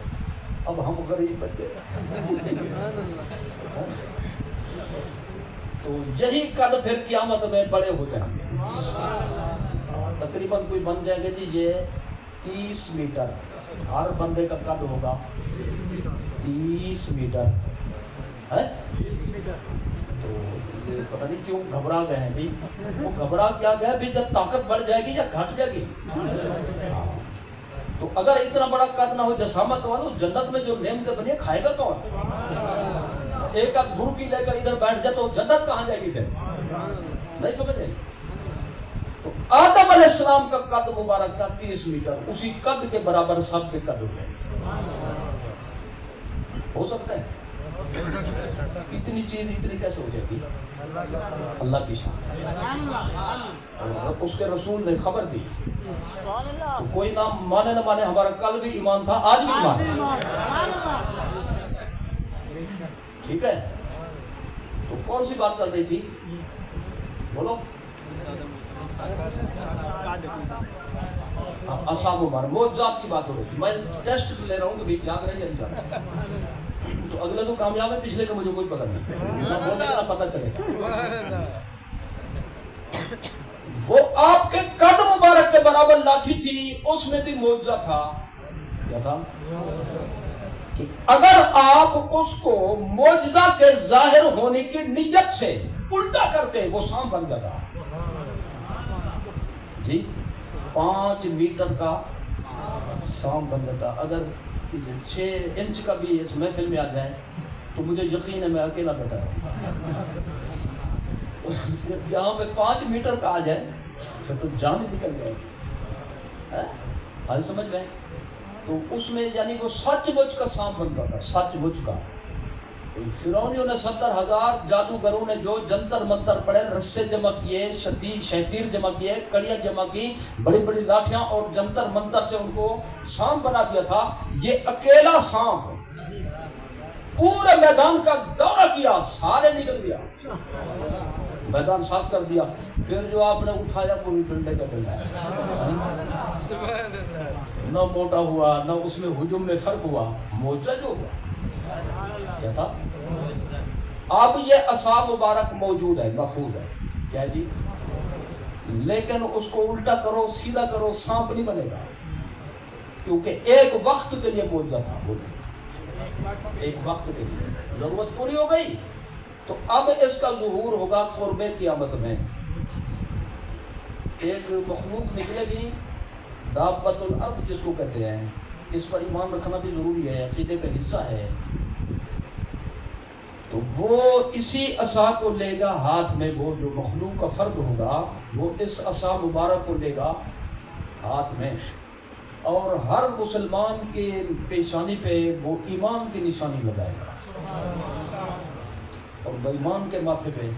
اب ہم غریب بچے، تو یہی قد پھر قیامت میں بڑے ہو جائیں گے، تقریباً کوئی بن جائیں گے جی یہ 30 میٹر، ہر بندے کا قد ہوگا 30 میٹر ہے۔ تو یہ پتہ نہیں کیوں گھبرا گئے ہیں بھی، وہ گھبرا کیا گئے بھی جب طاقت بڑھ جائے گی یا گھٹ جائے گی؟ تو اگر اتنا بڑا قد نہ ہو جسامت والو، جنت میں جو نعمتیں بنی کھائے گا کون؟ ایک آدھ برکی لے کر ادھر بیٹھ جائے تو جنت کہاں جائے گی پھر؟ نہیں سمجھ رہے؟ تو آدم علیہ السلام کا قد مبارک تھا 30 میٹر، اسی قد کے برابر سب کے قد ہو گئے. ہو سکتا ہے؟ اتنی چیز اتنی کیسے ہو جاتی؟ اللہ کی شان. اور اس کے رسول نے خبر دی. تو کوئی نہ مانے نہ مانے، ہمارا کل بھی ایمان تھا، آج بھی ایمان ہے. ٹھیک ہے؟ تو کون سی بات چل رہی تھی؟ بولو. اصحاب مبارک معجزات کی بات ہو رہی تھی. میں ٹیسٹ لے رہا ہوں کہ بھائی جاگ رہے ہیں جاگ رہے. تو اگلے تو کامیاب ہے، پچھلے کا مجھے کوئی پتہ نہیں، نہ بولنے کا پتہ چلے گا. وہ آپ کے قد مبارک کے برابر لاٹھی تھی، اس میں بھی معجزہ تھا. کیا تھا؟ کہ اگر آپ اس کو معجزہ کے ظاہر ہونے کی نیت سے الٹا کرتے وہ سانپ بن جاتا. جی 5 میٹر کا سانپ بن جاتا. اگر 6 انچ کا بھی اس محفل میں آ جائے تو مجھے یقین ہے میں اکیلا بیٹھا ہوں. جہاں پہ 5 میٹر کا آ جائے پھر تو جان نکل جائے گی. حال سمجھ میں؟ تو اس میں یعنی وہ سچ مچ کا سانپ بنتا تھا، سچ مچ کا. فرعونیوں نے 70,000 جادوگروں نے جو جنتر منتر پڑے، رسے جمع کیے، شتیر جمع کیے، کڑیاں جمع کی، بڑی بڑی لاٹھیاں اور جنتر منتر سے ان کو سانپ بنا دیا تھا. یہ اکیلا سانپ پورے میدان کا دورہ کیا، سارے نکل گیا، میدان صاف کر دیا. پھر جو آپ نے اٹھایا وہ بھی ڈنڈے کا ڈنڈا ہے. نہ موٹا ہوا، نہ اس میں ہجوم میں فرق ہوا. معجزہ جو ہوا کیا تھا؟ اب یہ اصحاب مبارک موجود ہے، محفوظ ہے. کیا جی؟ لیکن اس کو الٹا کرو، سیدھا کرو، سانپ نہیں بنے گا. کیونکہ ایک وقت کے لیے معجزہ تھا، وہ ایک وقت کے لیے ضرورت پوری ہو گئی. تو اب اس کا ظہور ہوگا قرب قیامت میں. ایک مخلوق نکلے گی، دابۃ الارض جس کو کہتے ہیں. اس پر ایمان رکھنا بھی ضروری ہے، عقیدے کا حصہ ہے. تو وہ اسی عصا کو لے گا ہاتھ میں. وہ جو مخلوق کا فرد ہوگا وہ اس عصا مبارک کو لے گا ہاتھ میں، اور ہر مسلمان کے پیشانی پہ وہ ایمان کی نشانی لگائے گا، اور بے ایمان کے ماتھے پہ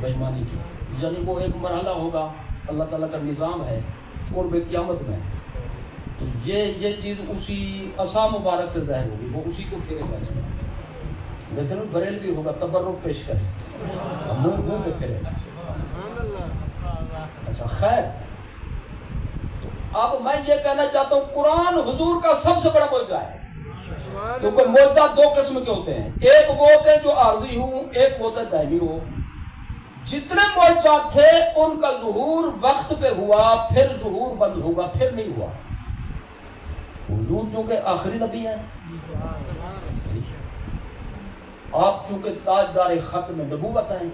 بے ایمانی کی. یعنی وہ ایک مرحلہ ہوگا، اللہ تعالیٰ کا نظام ہے قرب قیامت میں. تو یہ چیز اسی عصا مبارک سے ظاہر ہوگی، وہ اسی کو پھیرے گا. اس میں لیکن بریل بھی ہوگا، تبرک پیش کرے، منہ پہ پھیرے گا. اچھا خیر. تو اب میں یہ کہنا چاہتا ہوں قرآن حضور کا سب سے بڑا معجزہ ہے. کیونکہ معجزہ 2 قسم کے ہوتے ہیں، ایک وہ ہوتے ہیں جو عارضی ہوں، ایک وہ ہوتا ہے دائمی ہو. جتنے معجزات تھے ان کا ظہور وقت پہ ہوا، پھر ظہور بند ہوگا، پھر نہیں ہوا. حضور چونکہ آخری نبی ہیں، آپ چونکہ تاجدار ختم نبوت ہیں،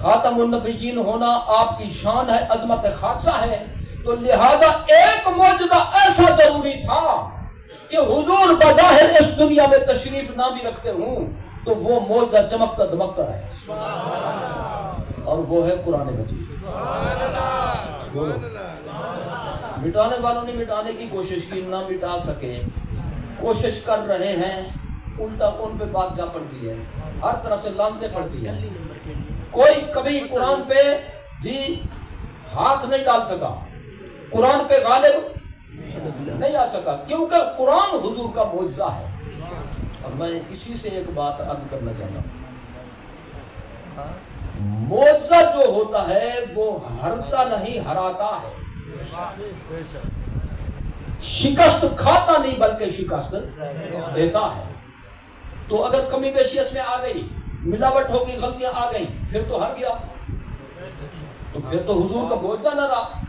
خاتم النبیین ہونا آپ کی شان ہے، عظمت خاصہ ہے. تو لہذا ایک معجزہ ایسا ضروری تھا کہ حضور بظاہر اس دنیا میں تشریف نہ بھی رکھتے ہوں تو وہ معجزہ چمکتا دمکتا ہے، اور وہ ہے قرآن مجید. مٹانے والوں نے مٹانے کی کوشش کی، نہ مٹا سکے. کوشش کر رہے ہیں، الٹا ان پہ بات جا پڑتی ہے، ہر طرح سے لانتے پڑتی ہے. کوئی کبھی قرآن پہ جی ہاتھ نہیں ڈال سکا، قرآن پہ غالب نہیں آ سکا، کیونکہ قرآن حضور کا معجزہ ہے. اور میں اسی سے ایک بات عرض کرنا چاہتا ہوں، معجزہ جو ہوتا ہے وہ ہرتا نہیں ہراتا ہے. شکست کھاتا نہیں بلکہ شکست دیتا ہے. تو اگر کمی بیشی اس میں آ گئی، ملاوٹ ہو گئی، غلطیاں آ گئی، پھر تو ہر گیا، تو پھر تو حضور کا معجزہ نہ رہا.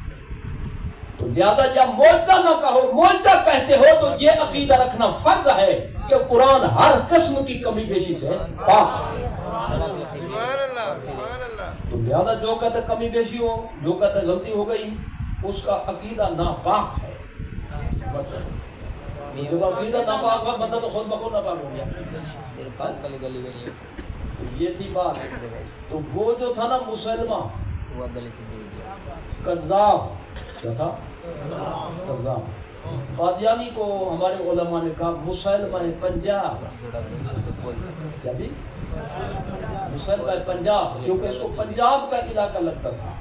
تو لہذا جب معجزہ نہ کہو، معجزہ کہتے ہو تو یہ عقیدہ رکھنا فرض ہے کہ قرآن ہر قسم کی کمی بیشی سے پاک ہے. تو لہذا جو کہتے کمی بیشی ہو، جو کہتے غلطی ہو گئی، اس کا عقیدہ ناپاک ہے. جب عقیدہ ناپاک ہوا بندہ تو خود بخود ناپاک ہو گیا. تو یہ تھی بات. تو وہ جو تھا نا مسلمہ کذاب، کیا تھا؟ کذاب. قادیانی کو ہمارے علماء نے کہا مسلمہ پنجاب. کیا جی؟ مسلمہ پنجاب، کیونکہ اس کو پنجاب کا علاقہ لگتا تھا.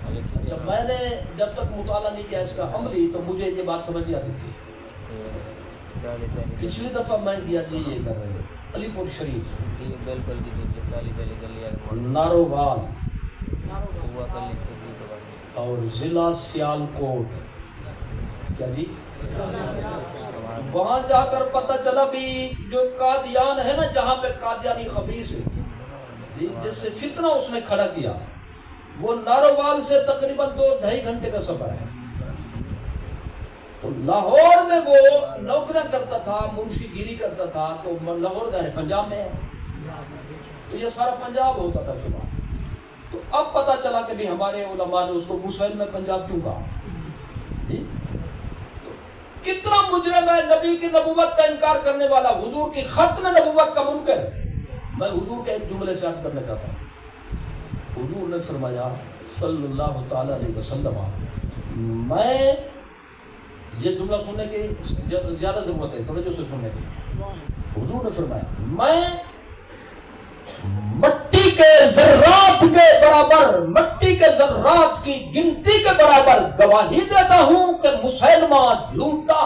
اچھا، میں نے جب تک مطالعہ نہیں کیا اس کا عملی تو مجھے یہ بات سمجھ نہیں آتی تھی. پچھلی دفعہ میں گیا جی یہ کر رہے علی پور شریف، نارووال اور ضلع سیالکوٹ. کیا جی؟ وہاں جا کر پتہ چلا بھی جو قادیان ہے نا، جہاں پہ قادیانی خبیث ہے جی، جس سے فتنہ اس نے کھڑا کیا، وہ نارووال سے تقریباً 2-2.5 گھنٹے کا سفر ہے. تو لاہور میں وہ نوکریاں کرتا تھا، منشی گیری کرتا تھا. تو لاہور ہے پنجاب میں ہے، تو یہ سارا پنجاب ہوتا تھا شمال. تو اب پتہ چلا کہ بھی ہمارے علماء نے اس کو مسلم میں پنجاب کیوں کہا جی. تو کتنا مجرم ہے، نبی کی نبوت کا انکار کرنے والا، حضور کی ختم نبوت کا منکر. میں حضور کے ایک جملے سے عرض کرنا چاہتا ہوں. حضور نے فرمایا صلی اللہ تعالی علیہ وسلم، میں یہ جملہ سننے کی زیادہ ضرورت ہے، توجہ سے سننے کی. حضور نے فرمایا میں مٹی کے ذرات کے برابر، مٹی کے ذرات کی گنتی کے برابر گواہی دیتا ہوں کہ مسلمہ جھوٹا.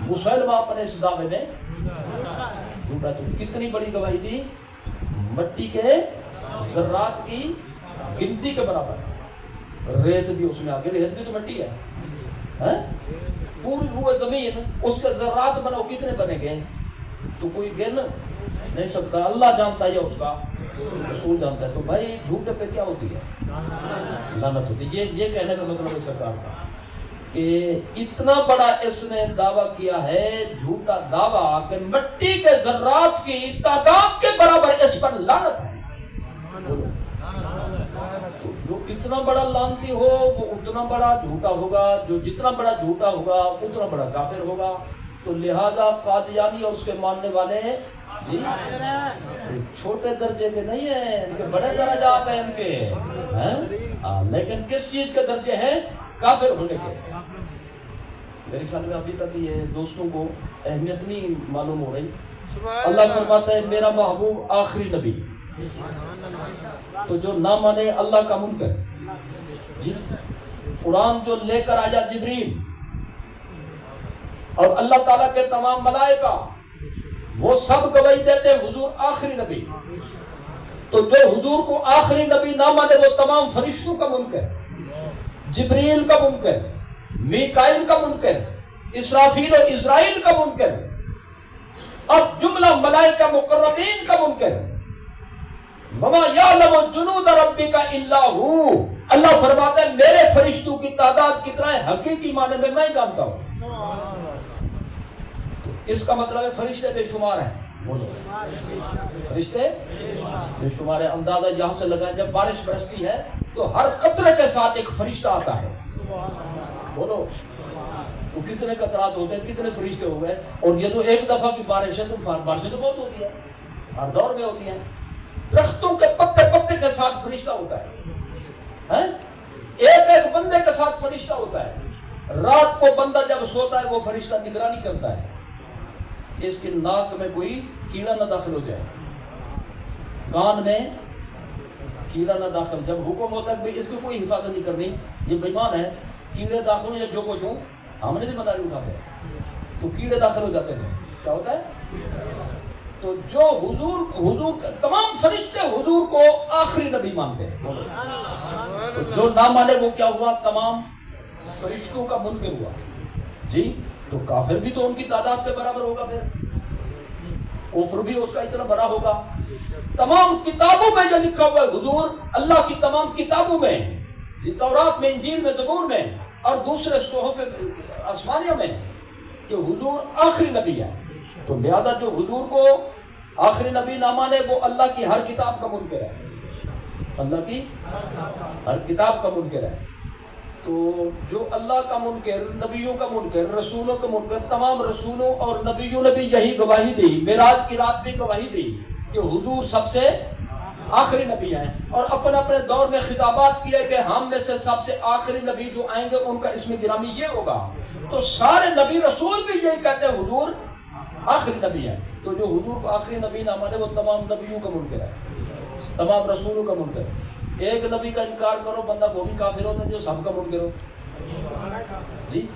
مسلمہ اپنے اس دعوے میں جھوٹا. تو کتنی بڑی گواہی دی؟ مٹی کے ذرات کی گنتی کے برابر. ریت بھی اس میں آگے، ریت بھی تو مٹی ہے. پوری روح زمین اس کے ذرات بناؤ، کتنے بنے گئے تو کوئی گن نہیں سکتا. اللہ جانتا ہے، اس کا رسول جانتا ہے. تو بھائی جھوٹ پہ کیا ہوتی ہے؟ لعنت ہوتی ہے. یہ کہنے کا مطلب ہے سرکار کا کہ اتنا بڑا اس نے دعویٰ کیا ہے، جھوٹا دعویٰ کہ مٹی کے ذرات کی تعداد کے برابر اس پر لعنت ہے. تو جو اتنا بڑا لعنتی ہو وہ اتنا بڑا جھوٹا ہوگا، جو جتنا بڑا جھوٹا ہوگا اتنا بڑا کافر ہوگا. تو لہذا قادیانی اور اس کے ماننے والے جی چھوٹے درجے کے نہیں ہیں، ان کے بڑے درجات ہیں ان کے، لیکن کس چیز کے درجے ہیں؟ کافر ہونے کے. میرے خیال میں ابھی تک یہ دوستوں کو اہمیت نہیں معلوم ہو رہی. اللہ فرماتا ہے میرا محبوب آخری نبی. تو جو نہ مانے اللہ کا منکر جی، قرآن جو لے کر آیا جبریل اور اللہ تعالیٰ کے تمام ملائکہ، وہ سب گواہی دیتے ہیں حضور آخری نبی. تو جو حضور کو آخری نبی نہ مانے وہ تمام فرشتوں کا منکر، جبریل کا منکر، میکائیل کا منکر، اسرافیل و اسرائیل کا منکر، اور جملہ ملائکہ مقربین کا منکر. وما یعلم جنود ربک الا هو. اللہ فرماتا ہے میرے فرشتوں کی تعداد کتنا ہے حقیقی معنی میں میں جانتا ہوں. تو اس کا مطلب ہے فرشتے بے شمار ہیں. بولو فرشتے بے شمار ہیں. اندازہ یہاں سے لگا جب بارش برستی ہے تو ہر قطرے کے ساتھ ایک فرشتہ آتا ہے. بولو تو کتنے قطرات ہوتے ہیں، کتنے فرشتے ہو گئے. اور یہ تو ایک دفعہ کی بارش ہے، تو بارشیں تو بہت ہوتی ہے، ہر دور میں ہوتی ہیں. درختوں کے پتے پتے کے ساتھ فرشتہ ہوتا ہے، ایک ایک بندے کے ساتھ فرشتہ ہوتا ہے. رات کو بندہ جب سوتا ہے وہ فرشتہ نگرانی کرتا ہے اس کی ناک میں کوئی کیڑا نہ داخل ہو جائے، کان میں کیڑا نہ داخل. جب حکم ہوتا ہے کہ اس کی کوئی حفاظت نہیں کرنی، یہ بے ایمان ہے، کیڑے داخل ہوں یا جو کچھ ہوں ہم نے ذمہ داری اٹھاتے ہیں تو کیڑے داخل ہو جاتے ہیں. کیا ہوتا ہے؟ تو جو حضور تمام فرشتے حضور کو آخری نبی مانتے ہیں. تو جو نہ مانے وہ کیا ہوا؟ تمام فرشتوں کا منکر ہوا جی. تو کافر بھی تو ان کی تعداد کے برابر ہوگا، پھر کفر بھی اس کا اتنا بڑا ہوگا. تمام کتابوں میں جو لکھا ہوا ہے حضور، اللہ کی تمام کتابوں میں جی، تورات میں، انجیل میں، زبور میں اور دوسرے صحف آسمانیہ میں، کہ حضور آخری نبی ہے. تو لہذا جو حضور کو آخری نبی نہ مانے وہ اللہ کی ہر کتاب کا منکر ہے، اللہ کی ہر کتاب کا منکر ہے. تو جو اللہ کا منکر، نبیوں کا منکر، رسولوں کا منکر، تمام رسولوں اور نبیوں نے بھی یہی گواہی دی، معراج کی رات بھی گواہی دی کہ حضور سب سے آخری نبی ہیں، اور اپنے اپنے دور میں خطابات کیے کہ ہم میں سے سب سے آخری نبی جو آئیں گے ان کا اسم گرامی یہ ہوگا۔ تو سارے نبی رسول بھی یہی کہتے ہیں حضور آخری نبی ہیں۔ تو جو حضور کو آخری نبی نہ مانے وہ تمام نبیوں کا منکر ہے، تمام رسولوں کا منکر ہے۔ ایک نبی کا انکار کرو بندہ وہ بھی کافر ہوتا ہے جو سب کا منکر ہو جی۔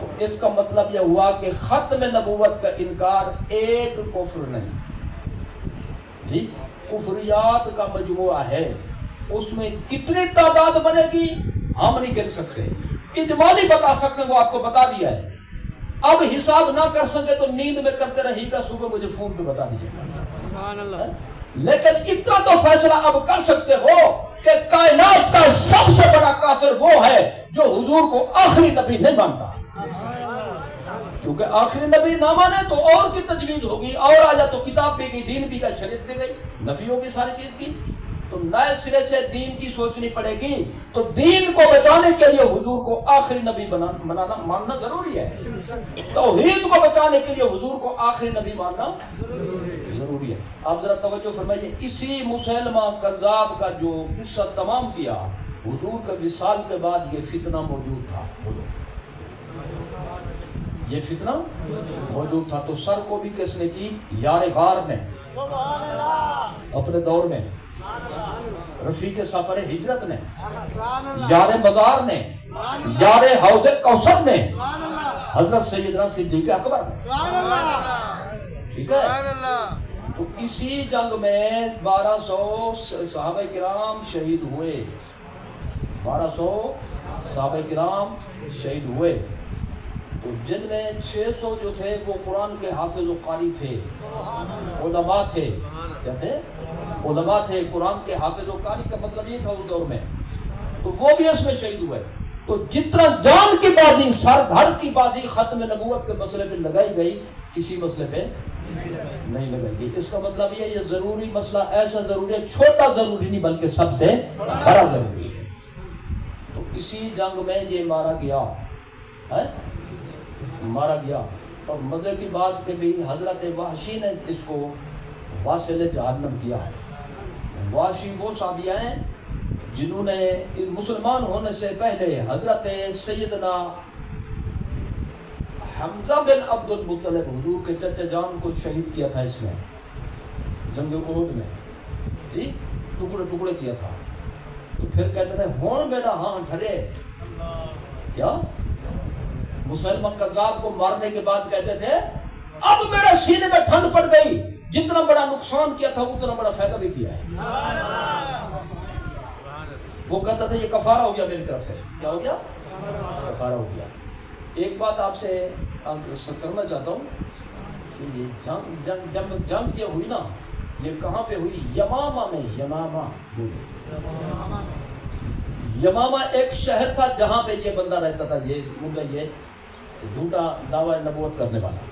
تو اس کا مطلب یہ ہوا کہ ختم نبوت کا انکار ایک کفر نہیں جی، کفریات کا مجموعہ ہے۔ اس میں کتنی تعداد بنے گی ہم نہیں گن سکتے، اجمالی بتا سکتے ہیں، وہ آپ کو بتا دیا ہے۔ اب حساب نہ کر سکے تو نیند میں کرتے رہی گا، صبح مجھے فون پہ بتا دیجیے گا، سبحان اللہ۔ لیکن اتنا تو فیصلہ اب کر سکتے ہو کہ کائنات کا سب سے بڑا کافر وہ ہے جو حضور کو آخری نبی نہیں مانتا، کیونکہ آخری نبی نہ مانے تو اور کی تجویز ہوگی، اور آجا تو کتاب بھی گئی، دین بھی گئی، شریعت بھی گئی، نفی ہوگی ساری چیز کی۔ تو نئے سرے سے دین کی سوچنی پڑے گی۔ تو دین کو بچانے کے لیے حضور کو آخری نبی ماننا ضروری ہے، توحید کو بچانے کے لیے حضور کو آخری نبی ماننا ضروری ہے۔ آپ ذرا توجہ فرمائیے، اسی مسلمہ کذاب کا جو قصہ تمام کیا، حضور کے وصال کے بعد یہ فتنہ موجود تھا، یہ فتنہ موجود تھا۔ تو سر کو بھی کس نے کی؟ یار غار نے اپنے دور میں، رفیق سفر ہجرت نے، یار مزار نے، یار حوض کوثر نے، حضرت سیدنا صدیق اکبر نے، ٹھیک ہے۔ تو اسی جنگ میں 1200 صحابہ کرام شہید ہوئے، 1200 صحابہ کرام شہید ہوئے۔ تو جن میں 600 جو تھے وہ قرآن کے حافظ و قاری تھے، علماء تھے، کیا تھے؟ علماء تھے، قرآن کے حافظ و قاری کا مطلب یہ تھا اس دور میں۔ تو وہ بھی اس میں شہید ہوئے۔ تو جتنا جان کی بازی، سر دھڑ کی بازی ختم نبوت کے مسئلے پہ لگائی گئی، کسی مسئلے پہ نہیں لگائی گئی۔ اس کا مطلب یہ ضروری مسئلہ ایسا ضروری ہے، چھوٹا ضروری نہیں بلکہ سب سے بڑا ضروری ہے۔ تو اسی جنگ میں یہ مارا گیا، مارا گیا۔ اور مزے کی بات کہ بھی حضرت وحشی نے اس کو واصل جہنم کیا۔ وحشی وہ صحابیہ ہیں جنہوں نے مسلمان ہونے سے پہلے حضرت سیدنا حمزہ بن عبد المطلب، حضور کے چچا جان کو شہید کیا تھا اس میں، جنگ احد میں جی، ٹکڑے ٹکڑے کیا تھا۔ تو پھر کہتے تھے ہون بیٹا ہاں ٹھرے، کیا مسلمہ کذاب کو مارنے کے بعد کہتے تھے اب میرے سینے میں ٹھنڈ پڑ گئی، جتنا بڑا نقصان کیا تھا اتنا بڑا فائدہ بھی کیا ہے۔ وہ کہتا تھا یہ کفارہ ہو گیا میری طرف سے، کیا ہو گیا؟ کفارہ ہو گیا۔ ایک بات آپ سے کرنا چاہتا ہوں کہ یہ جنگ یہ ہوئی نا، یہ کہاں پہ ہوئی؟ یمامہ میں۔ یمامہ ایک شہر تھا جہاں پہ یہ بندہ رہتا تھا، یہ جھوٹا دعویٰ نبوت کرنے والا،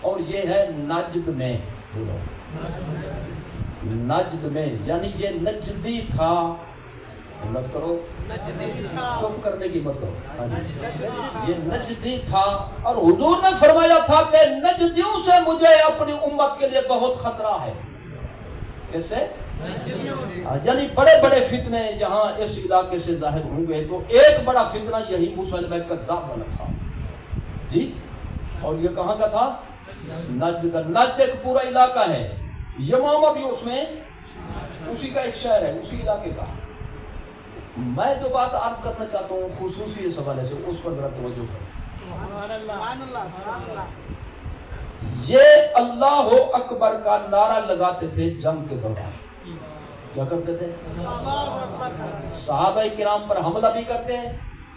اور یہ ہے نجد میں، نجد میں، یعنی یہ نجدی تھا، مت کرو چپ کرنے کی مت کرو، یہ نجدی تھا۔ اور حضور نے فرمایا تھا کہ نجدیوں سے مجھے اپنی امت کے لیے بہت خطرہ ہے۔ کس سے؟ یعنی بڑے بڑے فتنے یہاں اس علاقے سے ظاہر ہوں گے۔ تو ایک بڑا فتنہ یہی مسلمہ کذاب والا تھا جی، اور یہ کہاں کا تھا؟ نجد کا۔ نجد ایک پورا علاقہ ہے، یمامہ بھی اس میں اسی کا ایک شہر ہے، اسی علاقے کا۔ میں جو بات عرض کرنا چاہتا ہوں خصوصی اس حوالے سے، اس پر ذرا توجہ کریں۔ یہ اللہ اکبر کا نعرہ لگاتے تھے جنگ کے دوران، کیا کرتے تھے؟ صحابہ کرام پر حملہ بھی کرتے ہیں،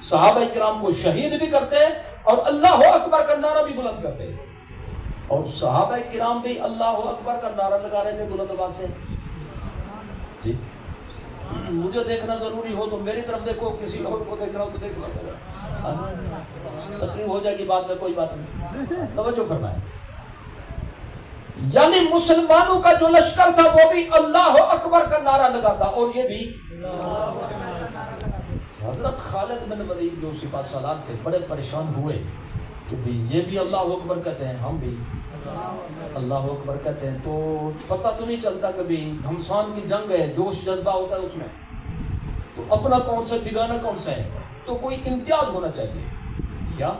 صحابہ کرام کو شہید بھی کرتے ہیں، اور اللہ اکبر کا نعرہ بھی بلند کرتے ہیں۔ اور صحابہ کرام بھی اللہ اکبر کا نعرہ لگا رہے تھے بلند آواز سے جی۔ مجھے دیکھنا ضروری ہو تو میری طرف دیکھو، کسی اور کو دیکھنا ہو تو دیکھ لو، تقریر ہو جائے گی بعد میں، کوئی بات نہیں، توجہ فرمائیں۔ یعنی مسلمانوں کا جو لشکر تھا وہ بھی اللہ اکبر کا نعرہ لگاتا، اور یہ بھی حضرت خالد بن ولید جو سپہ سالار تھے بڑے پریشان ہوئے کہ بھی یہ بھی اللہ اکبر کہتے ہیں، ہم بھی اللہ اکبر کہتے ہیں، تو پتہ تو نہیں چلتا کہ بھی گھمسان کی جنگ ہے، جوش جذبہ ہوتا ہے اس میں، تو اپنا کون سا بگانا کون سا ہے، تو کوئی امتیاز ہونا چاہیے، کیا؟